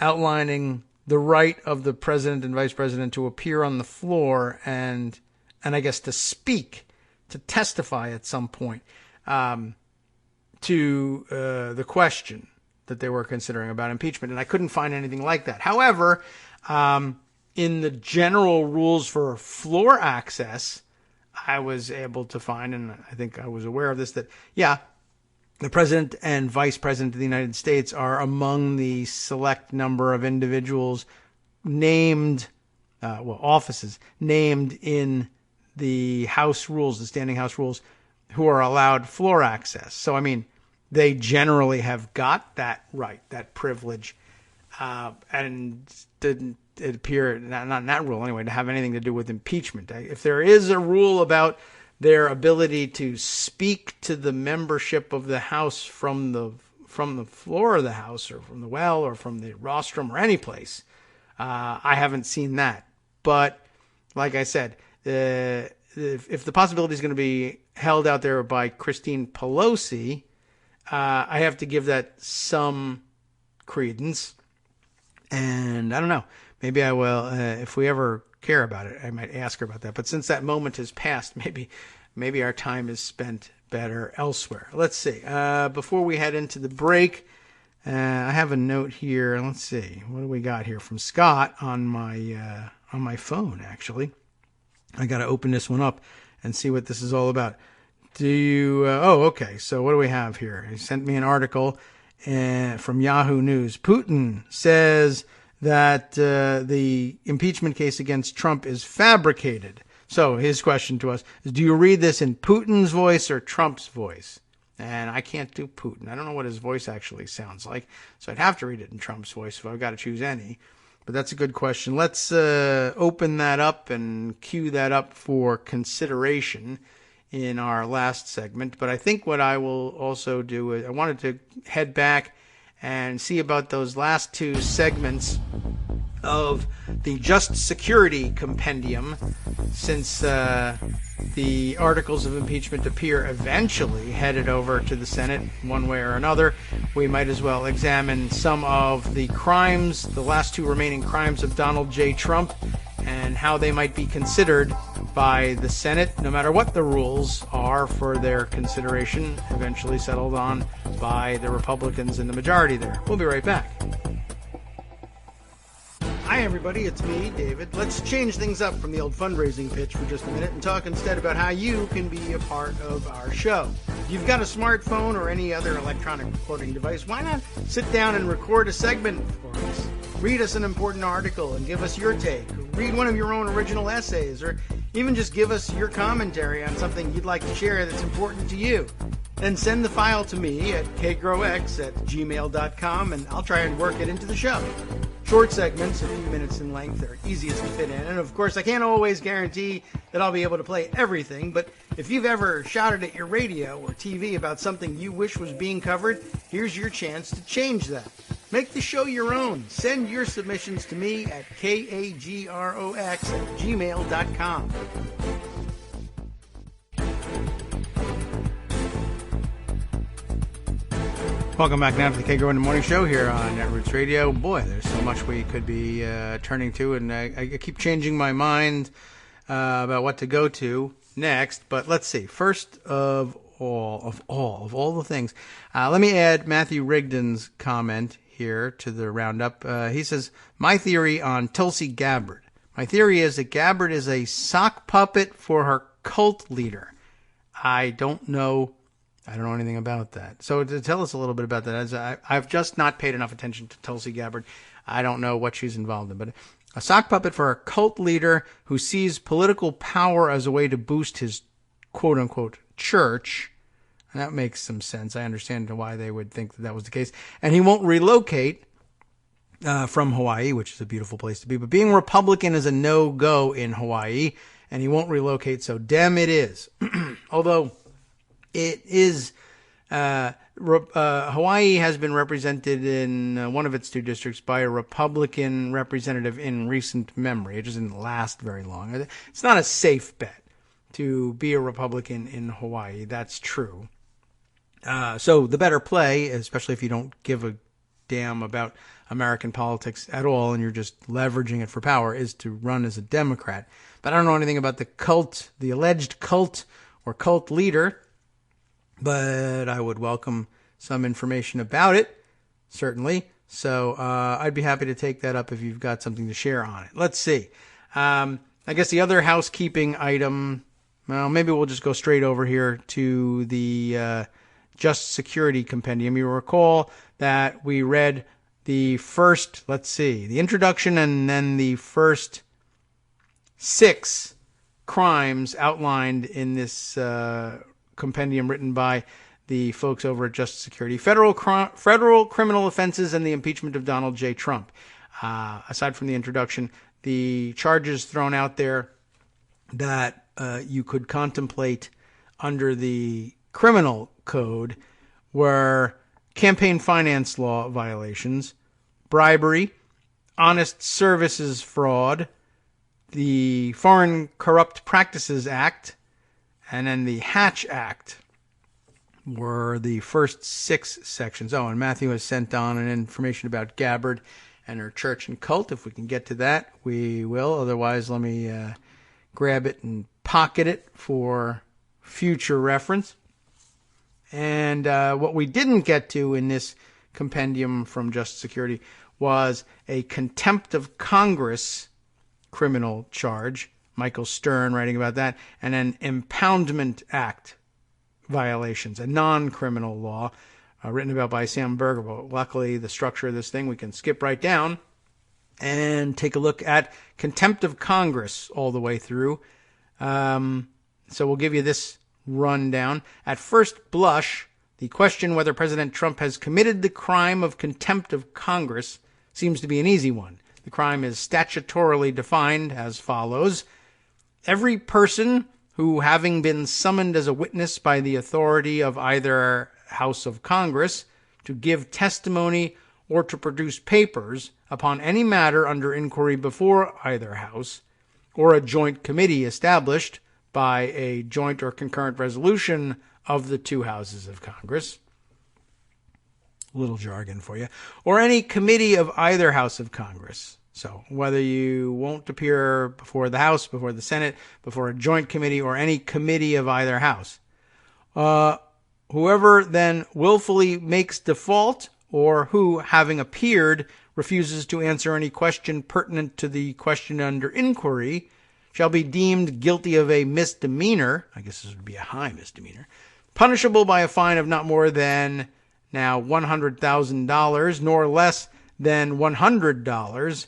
outlining the right of the president and vice president to appear on the floor and I guess to speak, to testify at some point to the question that they were considering about impeachment. And I couldn't find anything like that. However, in the general rules for floor access, I was able to find, and I think I was aware of this, that, yeah, the president and vice president of the United States are among the select number of individuals named, offices named in the House rules, the standing House rules, who are allowed floor access. So, they generally have got that right, that privilege, and didn't it appear, not in that rule anyway, to have anything to do with impeachment. If there is a rule about their ability to speak to the membership of the House from the floor of the House or from the well or from the rostrum or any place, I haven't seen that. But like I said, if the possibility is going to be held out there by Christine Pelosi, I have to give that some credence. And I don't know. Maybe I will, if we ever care about it, I might ask her about that. But since that moment has passed, maybe our time is spent better elsewhere. Let's see. Before we head into the break, I have a note here. Let's see. What do we got here from Scott on my phone, actually. I got to open this one up and see what this is all about. Do you... okay. So what do we have here? He sent me an article from Yahoo News. Putin says that the impeachment case against Trump is fabricated. So his question to us is, do you read this in Putin's voice or Trump's voice? And I can't do Putin. I don't know what his voice actually sounds like, so I'd have to read it in Trump's voice if I've got to choose any. But that's a good question. Let's open that up and cue that up for consideration in our last segment. But I think what I will also do is I wanted to head back and see about those last two segments of the Just Security Compendium, since the articles of impeachment appear eventually headed over to the Senate one way or another. We might as well examine some of the crimes, the last two remaining crimes of Donald J. Trump, and how they might be considered by the Senate, no matter what the rules are for their consideration, eventually settled on by the Republicans in the majority there. We'll be right back. Hi everybody, it's me, David. Let's change things up from the old fundraising pitch for just a minute and talk instead about how you can be a part of our show. If you've got a smartphone or any other electronic recording device, why not sit down and record a segment for us? Read us an important article and give us your take. Read one of your own original essays, or even just give us your commentary on something you'd like to share that's important to you. Then send the file to me at kagrox@gmail.com, and I'll try and work it into the show. Short segments, a few minutes in length, are easiest to fit in. And of course, I can't always guarantee that I'll be able to play everything, but if you've ever shouted at your radio or TV about something you wish was being covered, here's your chance to change that. Make the show your own. Send your submissions to me at kagrox@gmail.com. Welcome back now to the Kagro in the Morning Show here on Netroots Radio. Boy, there's so much we could be turning to, and I keep changing my mind about what to go to next. But let's see. First of all the things, let me add Matthew Rigdon's comment here to the roundup. He says, my theory on Tulsi Gabbard. My theory is that Gabbard is a sock puppet for her cult leader. I don't know anything about that. So to tell us a little bit about that, as I've just not paid enough attention to Tulsi Gabbard. I don't know what she's involved in, but a sock puppet for a cult leader who sees political power as a way to boost his quote-unquote church. And that makes some sense. I understand why they would think that was the case. And he won't relocate from Hawaii, which is a beautiful place to be. But being Republican is a no-go in Hawaii, and he won't relocate, so damn it is. Although it is, Hawaii has been represented in one of its two districts by a Republican representative in recent memory. It just didn't last very long. It's not a safe bet to be a Republican in Hawaii. That's true. So the better play, especially if you don't give a damn about American politics at all and you're just leveraging it for power, is to run as a Democrat. But I don't know anything about the alleged cult or cult leader. But I would welcome some information about it, certainly. So I'd be happy to take that up if you've got something to share on it. Let's see. I guess the other housekeeping item, well, maybe we'll just go straight over here to the Just Security Compendium. You recall that we read the introduction and then the first 6 crimes outlined in this compendium written by the folks over at Just Security. Federal criminal offenses and the impeachment of Donald J. Trump. Aside from the introduction, the charges thrown out there that you could contemplate under the criminal code were campaign finance law violations, bribery, honest services fraud, the Foreign Corrupt Practices Act, and then the Hatch Act were the first 6 sections. Oh, and Matthew has sent on an information about Gabbard and her church and cult. If we can get to that, we will. Otherwise, let me grab it and pocket it for future reference. And what we didn't get to in this compendium from Just Security was a contempt of Congress criminal charge. Michael Stern writing about that, and an Impoundment Act violations, a non-criminal law written about by Sam Berger. But luckily, the structure of this thing, we can skip right down and take a look at contempt of Congress all the way through. So we'll give you this rundown. At first blush, the question whether President Trump has committed the crime of contempt of Congress seems to be an easy one. The crime is statutorily defined as follows. Every person who, having been summoned as a witness by the authority of either House of Congress to give testimony or to produce papers upon any matter under inquiry before either House, or a joint committee established by a joint or concurrent resolution of the two houses of Congress, a little jargon for you, or any committee of either House of Congress. So whether you won't appear before the House, before the Senate, before a joint committee, or any committee of either House. Whoever then willfully makes default, or who, having appeared, refuses to answer any question pertinent to the question under inquiry, shall be deemed guilty of a misdemeanor, I guess this would be a high misdemeanor, punishable by a fine of not more than now $100,000, nor less than $100,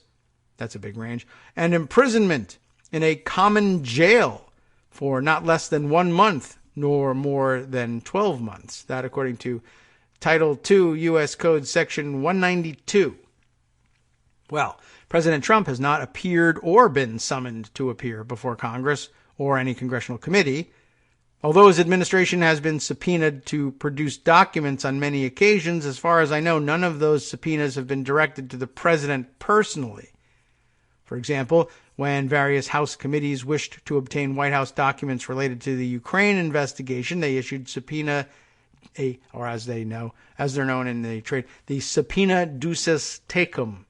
that's a big range, and imprisonment in a common jail for not less than 1 month, nor more than 12 months. That according to Title II, U.S. Code Section 192. Well, President Trump has not appeared or been summoned to appear before Congress or any congressional committee. Although his administration has been subpoenaed to produce documents on many occasions, as far as I know, none of those subpoenas have been directed to the president personally. For example, when various House committees wished to obtain White House documents related to the Ukraine investigation, they issued subpoena, or as they're known in the trade, the subpoena ducis tecum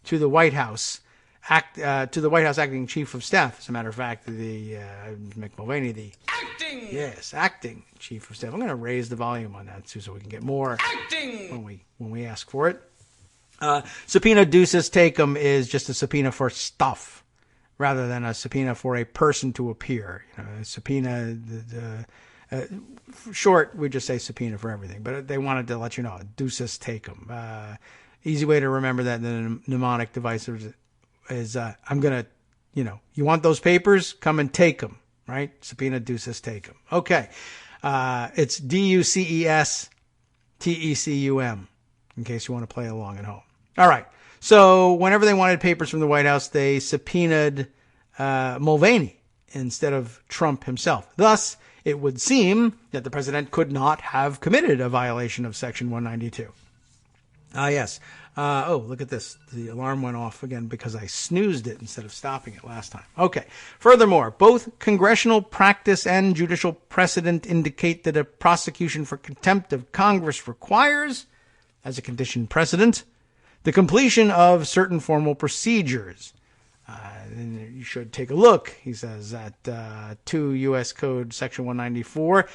to the White House, acting chief of staff. As a matter of fact, the Mick Mulvaney, the acting chief of staff. I'm going to raise the volume on that too, so we can get more when we ask for it. Subpoena ducis tecum is just a subpoena for stuff, rather than a subpoena for a person to appear. A subpoena, short, we just say subpoena for everything, but they wanted to let you know, ducis tecum. Easy way to remember that in the mnemonic device is I'm going to, you want those papers? Come and take them, right? Subpoena ducis tecum. Okay. It's duces tecum, in case you want to play along at home. All right. So whenever they wanted papers from the White House, they subpoenaed Mulvaney instead of Trump himself. Thus, it would seem that the president could not have committed a violation of Section 192. Yes. Look at this. The alarm went off again because I snoozed it instead of stopping it last time. Okay. Furthermore, both congressional practice and judicial precedent indicate that a prosecution for contempt of Congress requires, as a condition precedent, the completion of certain formal procedures. And you should take a look, he says, at 2 U.S. Code Section 194,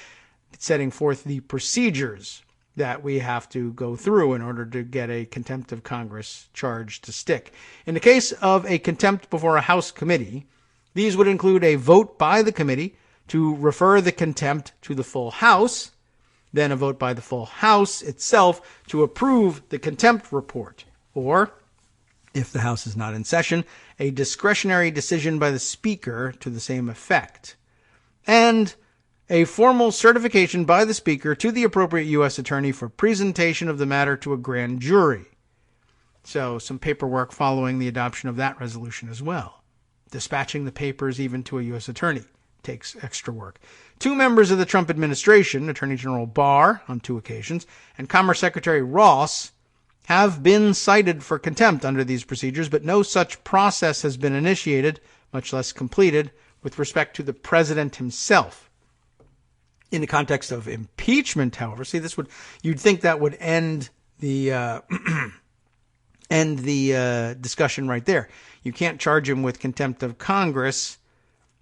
setting forth the procedures that we have to go through in order to get a contempt of Congress charge to stick. In the case of a contempt before a House committee, these would include a vote by the committee to refer the contempt to the full House, then a vote by the full House itself to approve the contempt report, or, if the House is not in session, a discretionary decision by the Speaker to the same effect, and a formal certification by the Speaker to the appropriate U.S. Attorney for presentation of the matter to a grand jury. So some paperwork following the adoption of that resolution as well. Dispatching the papers even to a U.S. Attorney takes extra work. 2 members of the Trump administration, Attorney General Barr on 2 occasions, and Commerce Secretary Ross, have been cited for contempt under these procedures, but no such process has been initiated, much less completed, with respect to the president himself. In the context of impeachment, however, you'd think that would end the discussion right there. You can't charge him with contempt of Congress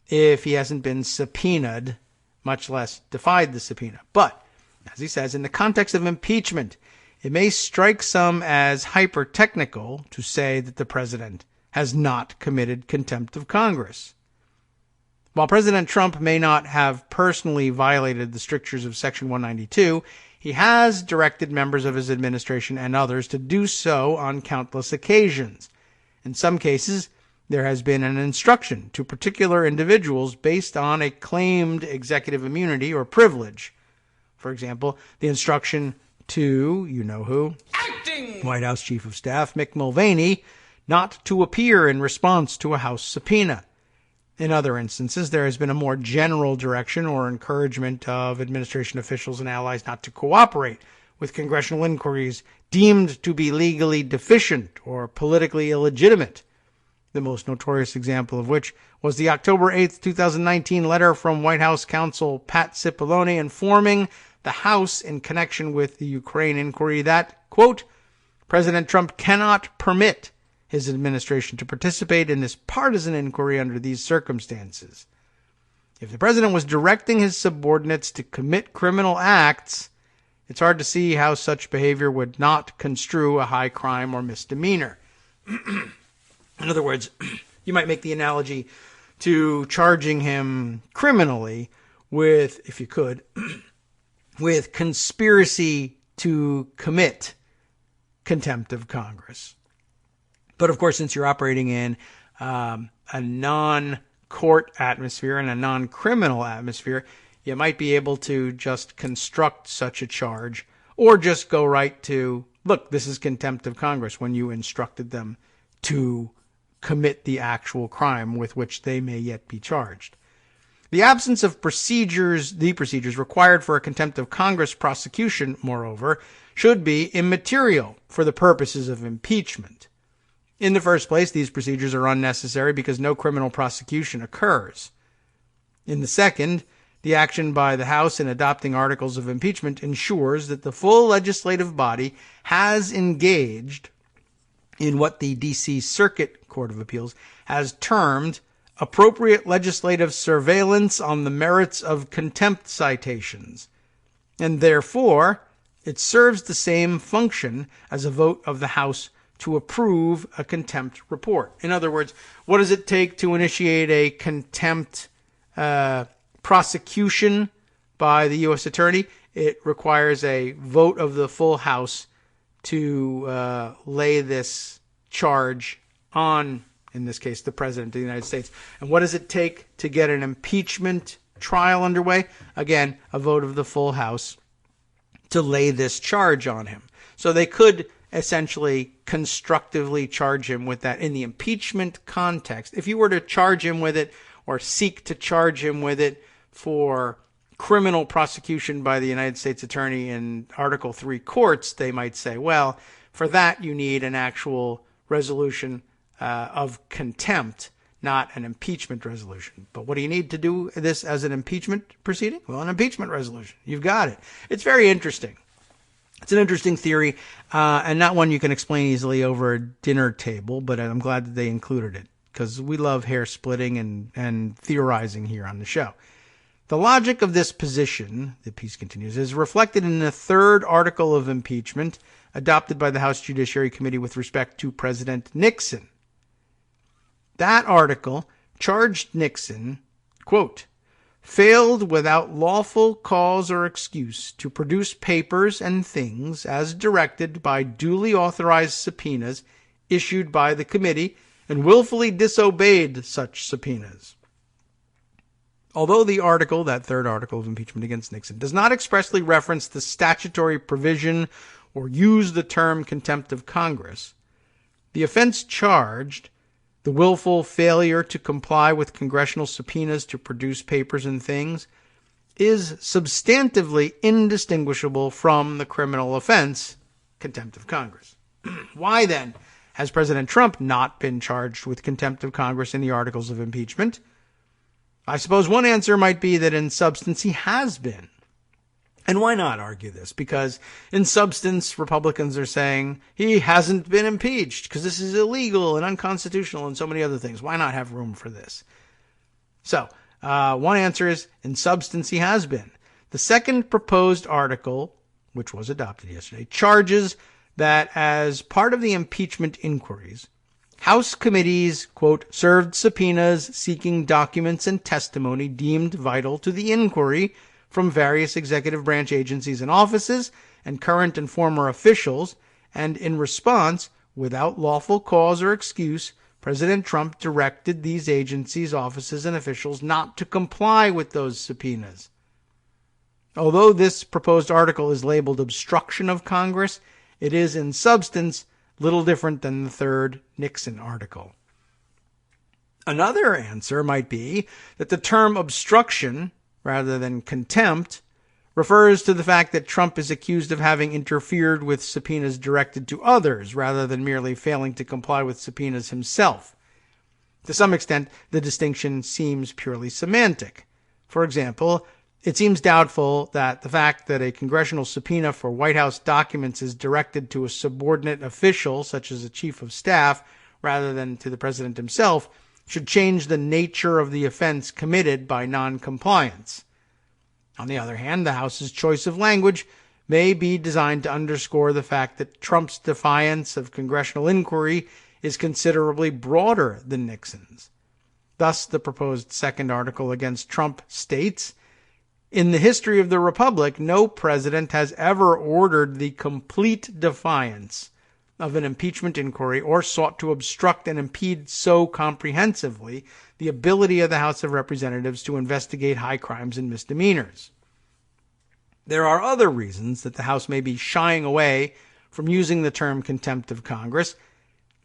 if he hasn't been subpoenaed, much less defied the subpoena. But, as he says, in the context of impeachment, it may strike some as hyper-technical to say that the president has not committed contempt of Congress. While President Trump may not have personally violated the strictures of Section 192, he has directed members of his administration and others to do so on countless occasions. In some cases, there has been an instruction to particular individuals based on a claimed executive immunity or privilege. For example, the instruction to, you know who, acting White House Chief of Staff Mick Mulvaney, not to appear in response to a House subpoena. In other instances, there has been a more general direction or encouragement of administration officials and allies not to cooperate with congressional inquiries deemed to be legally deficient or politically illegitimate. The most notorious example of which was the October 8, 2019 letter from White House counsel Pat Cipollone informing the House in connection with the Ukraine inquiry that, quote, President Trump cannot permit his administration to participate in this partisan inquiry under these circumstances. If the president was directing his subordinates to commit criminal acts, it's hard to see how such behavior would not construe a high crime or misdemeanor. In other words, you might make the analogy to charging him criminally with, if you could, with conspiracy to commit contempt of Congress. But of course, since you're operating in a non-court atmosphere and a non-criminal atmosphere, you might be able to just construct such a charge or just go right to, look, this is contempt of Congress, when you instructed them to commit the actual crime with which they may yet be charged. The absence of procedures required for a contempt of Congress prosecution, moreover, should be immaterial for the purposes of impeachment. In the first place, these procedures are unnecessary because no criminal prosecution occurs. In the second, the action by the House in adopting articles of impeachment ensures that the full legislative body has engaged in what the D.C. Circuit Court of Appeals has termed appropriate legislative surveillance on the merits of contempt citations, and therefore it serves the same function as a vote of the House to approve a contempt report. In other words, what does it take to initiate a contempt prosecution by the U.S. Attorney? It requires a vote of the full House to lay this charge on, in this case, the President of the United States. And what does it take to get an impeachment trial underway? Again, a vote of the full House to lay this charge on him. So they could essentially constructively charge him with that in the impeachment context. If you were to charge him with it or seek to charge him with it for criminal prosecution by the United States Attorney in Article 3 courts, they might say, well, for that you need an actual resolution of contempt, not an impeachment resolution. But what do you need to do this as an impeachment proceeding? Well, an impeachment resolution. You've got it. It's very interesting. It's an interesting theory, and not one you can explain easily over a dinner table, but I'm glad that they included it, because we love hair splitting and theorizing here on the show. The logic of this position, the piece continues, is reflected in the third article of impeachment adopted by the House Judiciary Committee with respect to President Nixon. That article charged Nixon, quote, failed without lawful cause or excuse to produce papers and things as directed by duly authorized subpoenas issued by the committee and willfully disobeyed such subpoenas. Although the article, that third article of impeachment against Nixon, does not expressly reference the statutory provision or use the term contempt of Congress, the offense charged, the willful failure to comply with congressional subpoenas to produce papers and things, is substantively indistinguishable from the criminal offense, contempt of Congress. Why then has President Trump not been charged with contempt of Congress in the articles of impeachment? I suppose one answer might be that in substance he has been. And why not argue this? Because in substance, Republicans are saying he hasn't been impeached because this is illegal and unconstitutional and so many other things. Why not have room for this? So, one answer is in substance he has been. The second proposed article, which was adopted yesterday, charges that as part of the impeachment inquiries, House committees, quote, served subpoenas seeking documents and testimony deemed vital to the inquiry from various executive branch agencies and offices and current and former officials, and in response, without lawful cause or excuse, President Trump directed these agencies, offices, and officials not to comply with those subpoenas. Although this proposed article is labeled obstruction of Congress, it is in substance little different than the third Nixon article. Another answer might be that the term obstruction, rather than contempt, refers to the fact that Trump is accused of having interfered with subpoenas directed to others, rather than merely failing to comply with subpoenas himself. To some extent, the distinction seems purely semantic. For example, it seems doubtful that the fact that a congressional subpoena for White House documents is directed to a subordinate official, such as a chief of staff, rather than to the president himself, should change the nature of the offense committed by noncompliance. On the other hand, the House's choice of language may be designed to underscore the fact that Trump's defiance of congressional inquiry is considerably broader than Nixon's. Thus, the proposed second article against Trump states, "In the history of the Republic, no president has ever ordered the complete defiance of an impeachment inquiry or sought to obstruct and impede so comprehensively the ability of the House of Representatives to investigate high crimes and misdemeanors." There are other reasons that the House may be shying away from using the term contempt of Congress.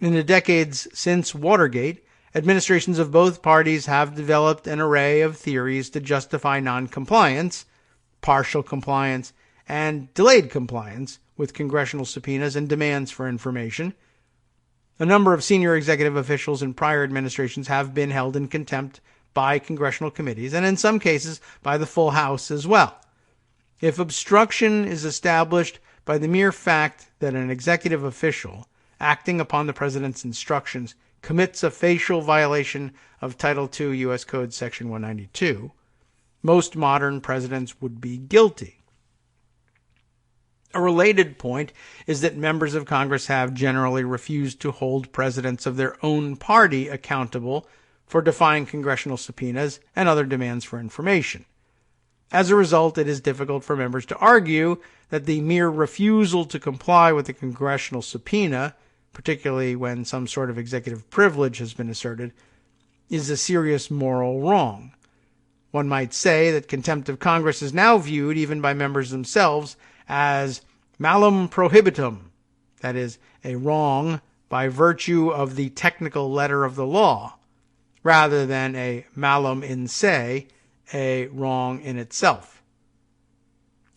In the decades since Watergate, administrations of both parties have developed an array of theories to justify noncompliance, partial compliance, and delayed compliance with congressional subpoenas and demands for information. A number of senior executive officials in prior administrations have been held in contempt by congressional committees, and in some cases by the full House as well. If obstruction is established by the mere fact that an executive official, acting upon the president's instructions, commits a facial violation of Title II U.S. Code Section 192, most modern presidents would be guilty. A related point is that members of Congress have generally refused to hold presidents of their own party accountable for defying congressional subpoenas and other demands for information. As a result, it is difficult for members to argue that the mere refusal to comply with a congressional subpoena, particularly when some sort of executive privilege has been asserted, is a serious moral wrong. One might say that contempt of Congress is now viewed, even by members themselves, as malum prohibitum, that is, a wrong by virtue of the technical letter of the law, rather than a malum in se, a wrong in itself.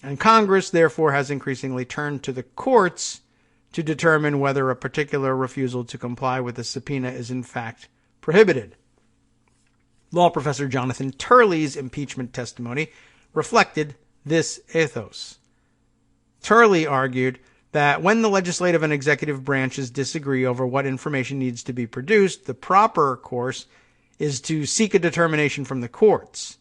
And Congress, therefore, has increasingly turned to the courts to determine whether a particular refusal to comply with a subpoena is in fact prohibited. Law professor Jonathan Turley's impeachment testimony reflected this ethos. Turley argued that when the legislative and executive branches disagree over what information needs to be produced, the proper course is to seek a determination from the courts.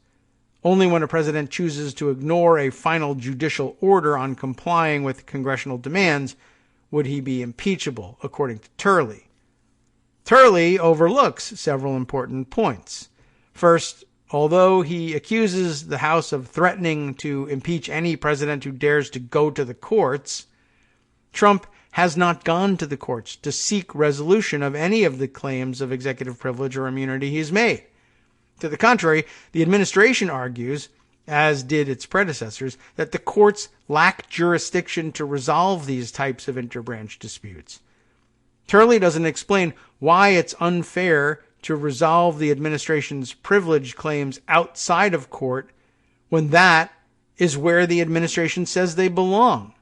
Only when a president chooses to ignore a final judicial order on complying with congressional demands would he be impeachable, according to Turley. Turley overlooks several important points. First, although he accuses the House of threatening to impeach any president who dares to go to the courts, Trump has not gone to the courts to seek resolution of any of the claims of executive privilege or immunity he's made. To the contrary, the administration argues, as did its predecessors, that the courts lack jurisdiction to resolve these types of interbranch disputes. Turley doesn't explain why it's unfair to resolve the administration's privilege claims outside of court when that is where the administration says they belong.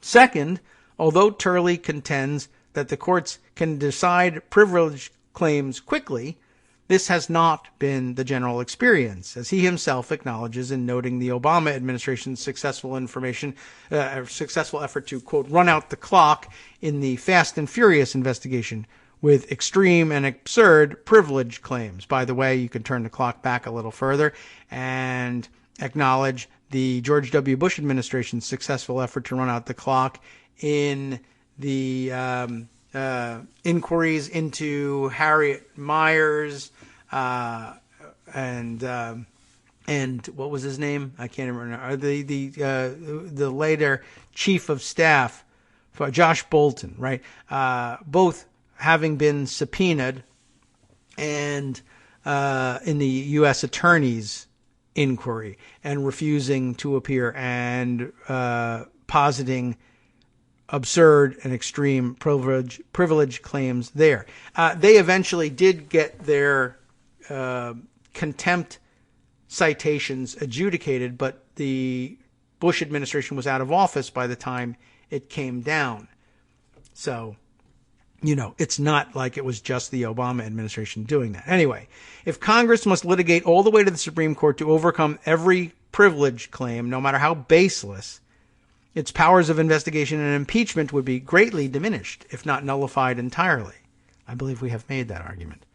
Second, although Turley contends that the courts can decide privilege claims quickly, this has not been the general experience, as he himself acknowledges in noting the Obama administration's successful effort to, quote, run out the clock in the Fast and Furious investigation with extreme and absurd privilege claims. By the way, you can turn the clock back a little further and acknowledge the George W. Bush administration's successful effort to run out the clock in the inquiries into Harriet Miers and what was his name? I can't remember. The later chief of staff for Josh Bolten, right? Both having been subpoenaed and in the U.S. Attorney's inquiry and refusing to appear and positing absurd and extreme privilege claims there. They eventually did get their contempt citations adjudicated, but the Bush administration was out of office by the time it came down. So, it's not like it was just the Obama administration doing that. Anyway, if Congress must litigate all the way to the Supreme Court to overcome every privilege claim, no matter how baseless, its powers of investigation and impeachment would be greatly diminished, if not nullified entirely. I believe we have made that argument.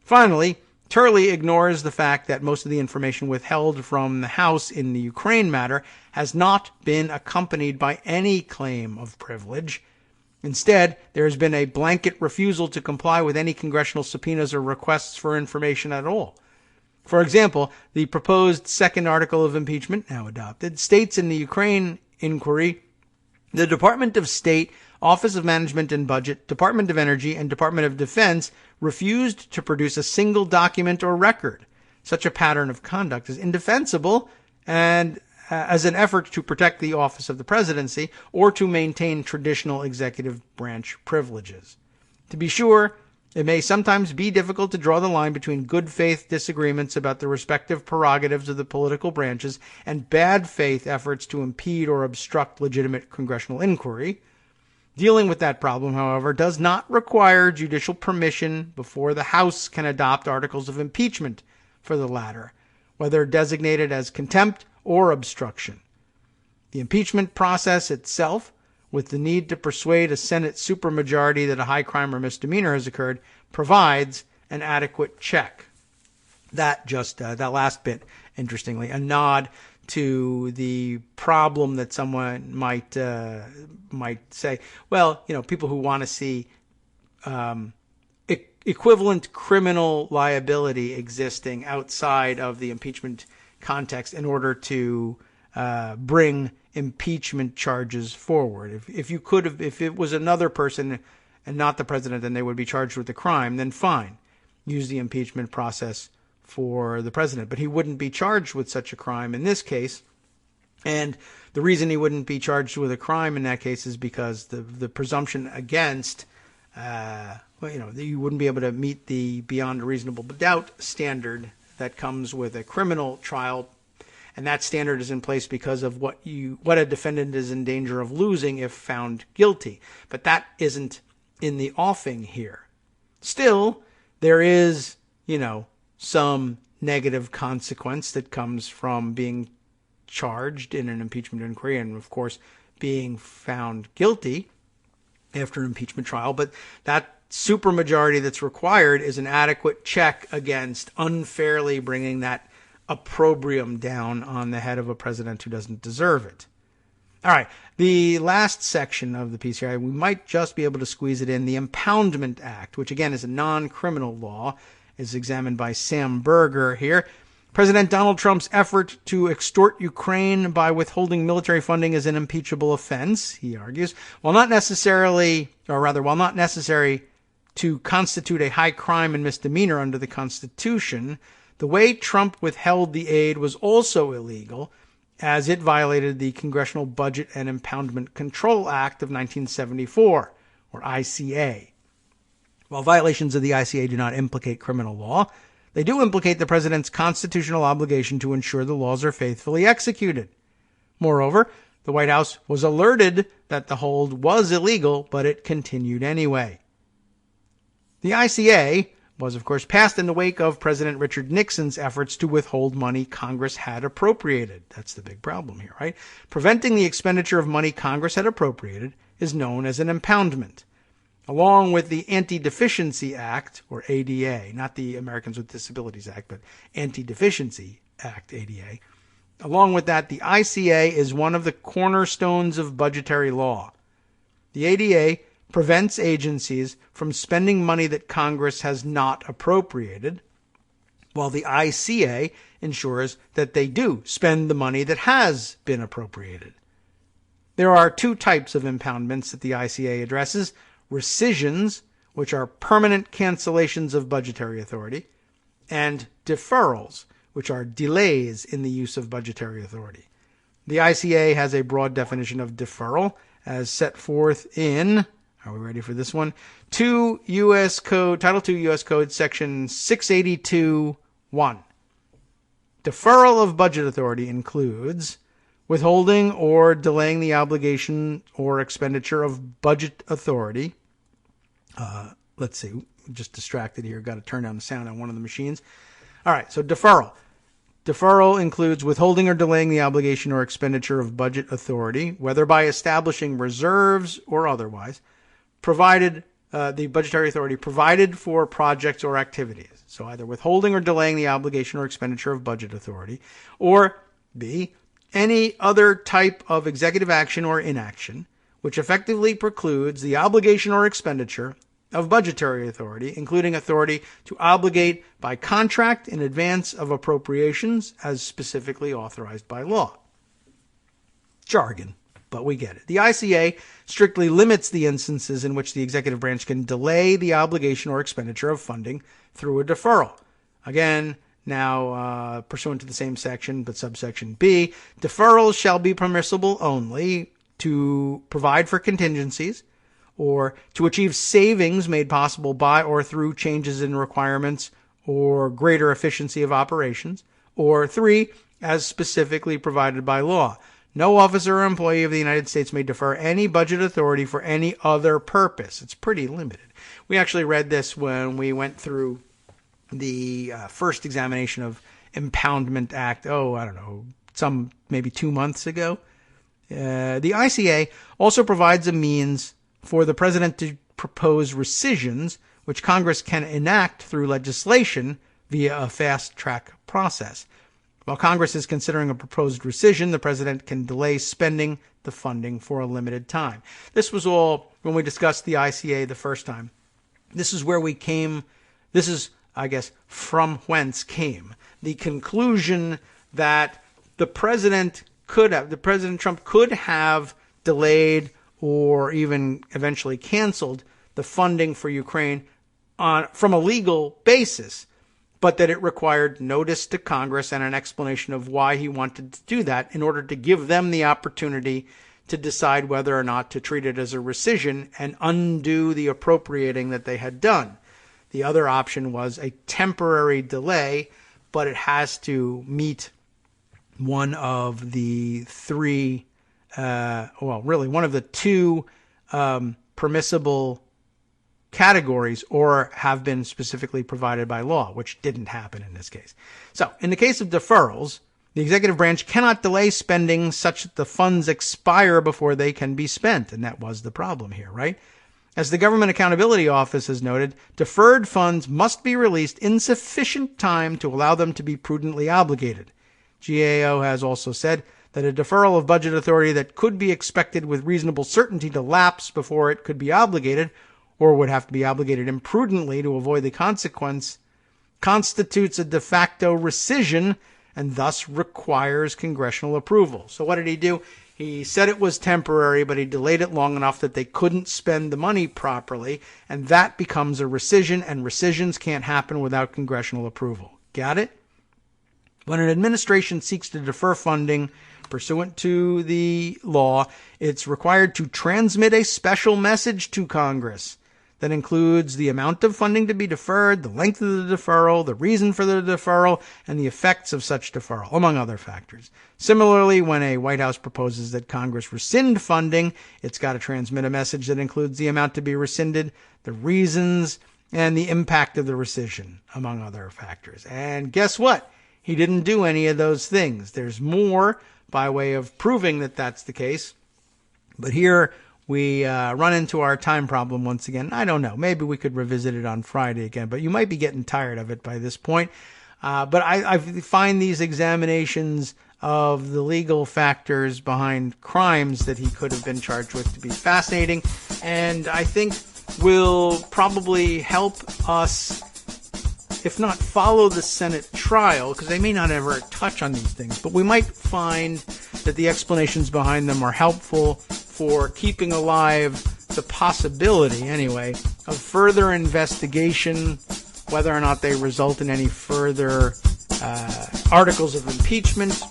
Finally, Turley ignores the fact that most of the information withheld from the House in the Ukraine matter has not been accompanied by any claim of privilege. Instead, there has been a blanket refusal to comply with any congressional subpoenas or requests for information at all. For example, the proposed second article of impeachment, now adopted, states in the Ukraine inquiry, the Department of State, Office of Management and Budget, Department of Energy, and Department of Defense refused to produce a single document or record. Such a pattern of conduct is indefensible and as an effort to protect the office of the presidency or to maintain traditional executive branch privileges. To be sure, it may sometimes be difficult to draw the line between good faith disagreements about the respective prerogatives of the political branches and bad faith efforts to impede or obstruct legitimate congressional inquiry. Dealing with that problem, however, does not require judicial permission before the House can adopt articles of impeachment for the latter, whether designated as contempt or obstruction. The impeachment process itself, with the need to persuade a Senate supermajority that a high crime or misdemeanor has occurred, provides an adequate check. That last bit, interestingly, a nod to the problem that someone might say, well, people who want to see equivalent criminal liability existing outside of the impeachment context in order to bring impeachment charges forward. If it was another person and not the president, and they would be charged with a crime, then fine, use the impeachment process for the president. But he wouldn't be charged with such a crime in this case. And the reason he wouldn't be charged with a crime in that case is because the presumption against, you wouldn't be able to meet the beyond a reasonable doubt standard that comes with a criminal trial. And that standard is in place because of what a defendant is in danger of losing if found guilty. But that isn't in the offing here. Still, there is, some negative consequence that comes from being charged in an impeachment inquiry and, of course, being found guilty after an impeachment trial. But that supermajority that's required is an adequate check against unfairly bringing that opprobrium down on the head of a president who doesn't deserve it. All right, the last section of the piece here, we might just be able to squeeze it in. The Impoundment Act, which again is a non-criminal law, is examined by Sam Berger here. President Donald Trump's effort to extort Ukraine by withholding military funding is an impeachable offense, he argues, while not necessary to constitute a high crime and misdemeanor under the Constitution. The way Trump withheld the aid was also illegal, as it violated the Congressional Budget and Impoundment Control Act of 1974, or ICA. While violations of the ICA do not implicate criminal law, they do implicate the president's constitutional obligation to ensure the laws are faithfully executed. Moreover, the White House was alerted that the hold was illegal, but it continued anyway. The ICA was, of course, passed in the wake of President Richard Nixon's efforts to withhold money Congress had appropriated. That's the big problem here, right? Preventing the expenditure of money Congress had appropriated is known as an impoundment. Along with the Anti-Deficiency Act, or ADA, not the Americans with Disabilities Act, but Anti-Deficiency Act, ADA. Along with that, the ICA is one of the cornerstones of budgetary law. The ADA prevents agencies from spending money that Congress has not appropriated, while the ICA ensures that they do spend the money that has been appropriated. There are two types of impoundments that the ICA addresses: rescissions, which are permanent cancellations of budgetary authority, and deferrals, which are delays in the use of budgetary authority. The ICA has a broad definition of deferral as set forth in, are we ready for this one? Title 2 U.S. Code, section 682(1). Deferral of budget authority includes withholding or delaying the obligation or expenditure of budget authority. Let's see, just distracted here. Got to turn down the sound on one of the machines. All right, so deferral. Deferral includes withholding or delaying the obligation or expenditure of budget authority, whether by establishing reserves or otherwise, provided the budgetary authority provided for projects or activities. So either withholding or delaying the obligation or expenditure of budget authority, or B, any other type of executive action or inaction which effectively precludes the obligation or expenditure of budgetary authority, including authority to obligate by contract in advance of appropriations as specifically authorized by law. Jargon, but we get it. The ICA strictly limits the instances in which the executive branch can delay the obligation or expenditure of funding through a deferral. Again, now pursuant to the same section, but subsection B, deferrals shall be permissible only to provide for contingencies, or to achieve savings made possible by or through changes in requirements or greater efficiency of operations, or 3, as specifically provided by law. No officer or employee of the United States may defer any budget authority for any other purpose. It's pretty limited. We actually read this when we went through the first examination of Impoundment Act, maybe 2 months ago. The ICA also provides a means for the president to propose rescissions, which Congress can enact through legislation via a fast-track process. While Congress is considering a proposed rescission, the president can delay spending the funding for a limited time. This was all when we discussed the ICA the first time. This is where we came, this is, I guess, from whence came the conclusion that President Trump could have delayed or even eventually canceled the funding for Ukraine from a legal basis, but that it required notice to Congress and an explanation of why he wanted to do that in order to give them the opportunity to decide whether or not to treat it as a rescission and undo the appropriating that they had done. The other option was a temporary delay, but it has to meet one of the three one of the two permissible categories or have been specifically provided by law, which didn't happen in this case. So, in the case of deferrals, the executive branch cannot delay spending such that the funds expire before they can be spent, and that was the problem here, right? As the Government Accountability Office has noted, deferred funds must be released in sufficient time to allow them to be prudently obligated. GAO has also said that a deferral of budget authority that could be expected with reasonable certainty to lapse before it could be obligated, or would have to be obligated imprudently to avoid the consequence, constitutes a de facto rescission and thus requires congressional approval. So what did he do? He said it was temporary, but he delayed it long enough that they couldn't spend the money properly, and that becomes a rescission, and rescissions can't happen without congressional approval. Got it? When an administration seeks to defer funding pursuant to the law, it's required to transmit a special message to Congress that includes the amount of funding to be deferred, the length of the deferral, the reason for the deferral, and the effects of such deferral, among other factors. Similarly, when a White House proposes that Congress rescind funding, it's got to transmit a message that includes the amount to be rescinded, the reasons, and the impact of the rescission, among other factors. And guess what? He didn't do any of those things. There's more by way of proving that that's the case. But here we run into our time problem once again. I don't know. Maybe we could revisit it on Friday again, but you might be getting tired of it by this point. But I find these examinations of the legal factors behind crimes that he could have been charged with to be fascinating, and I think will probably help us, if not follow the Senate trial, because they may not ever touch on these things, but we might find that the explanations behind them are helpful for keeping alive the possibility, anyway, of further investigation. Whether or not they result in any further articles of impeachment,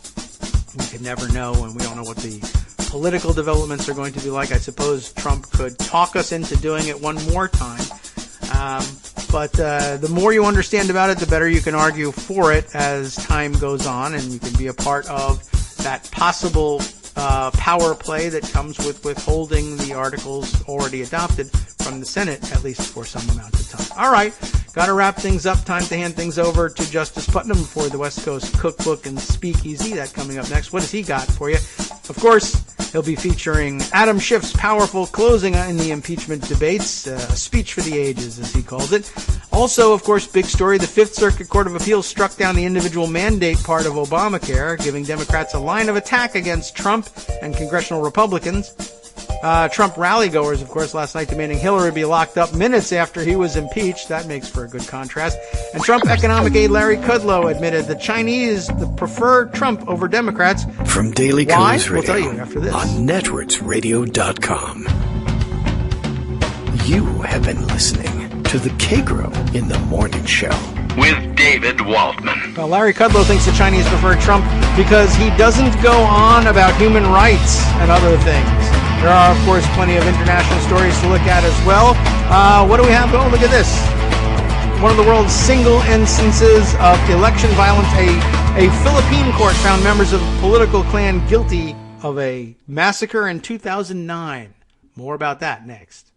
we could never know, and we don't know what the political developments are going to be like. I suppose Trump could talk us into doing it one more time. But the more you understand about it, the better you can argue for it as time goes on, and you can be a part of that possible power play that comes with withholding the articles already adopted from the Senate, at least for some amount of time. All right, got to wrap things up. Time to hand things over to Justice Putnam for the West Coast Cookbook and Speakeasy. That coming up next. What has he got for you? Of course, he'll be featuring Adam Schiff's powerful closing in the impeachment debates, a speech for the ages, as he called it. Also, of course, big story, the Fifth Circuit Court of Appeals struck down the individual mandate part of Obamacare, giving Democrats a line of attack against Trump and congressional Republicans. Trump rally-goers, of course, last night demanding Hillary be locked up minutes after he was impeached. That makes for a good contrast. And Trump economic aide Larry Kudlow admitted the Chinese prefer Trump over Democrats. From Daily Why? Kos We'll Radio tell you after this. on networksradio.com. You have been listening to the Kagro in the Morning Show. With David Waldman. Well, Larry Kudlow thinks the Chinese prefer Trump because he doesn't go on about human rights and other things. There are, of course, plenty of international stories to look at as well. What do we have? Oh, look at this. One of the world's single instances of election violence. A Philippine court found members of a political clan guilty of a massacre in 2009. More about that next.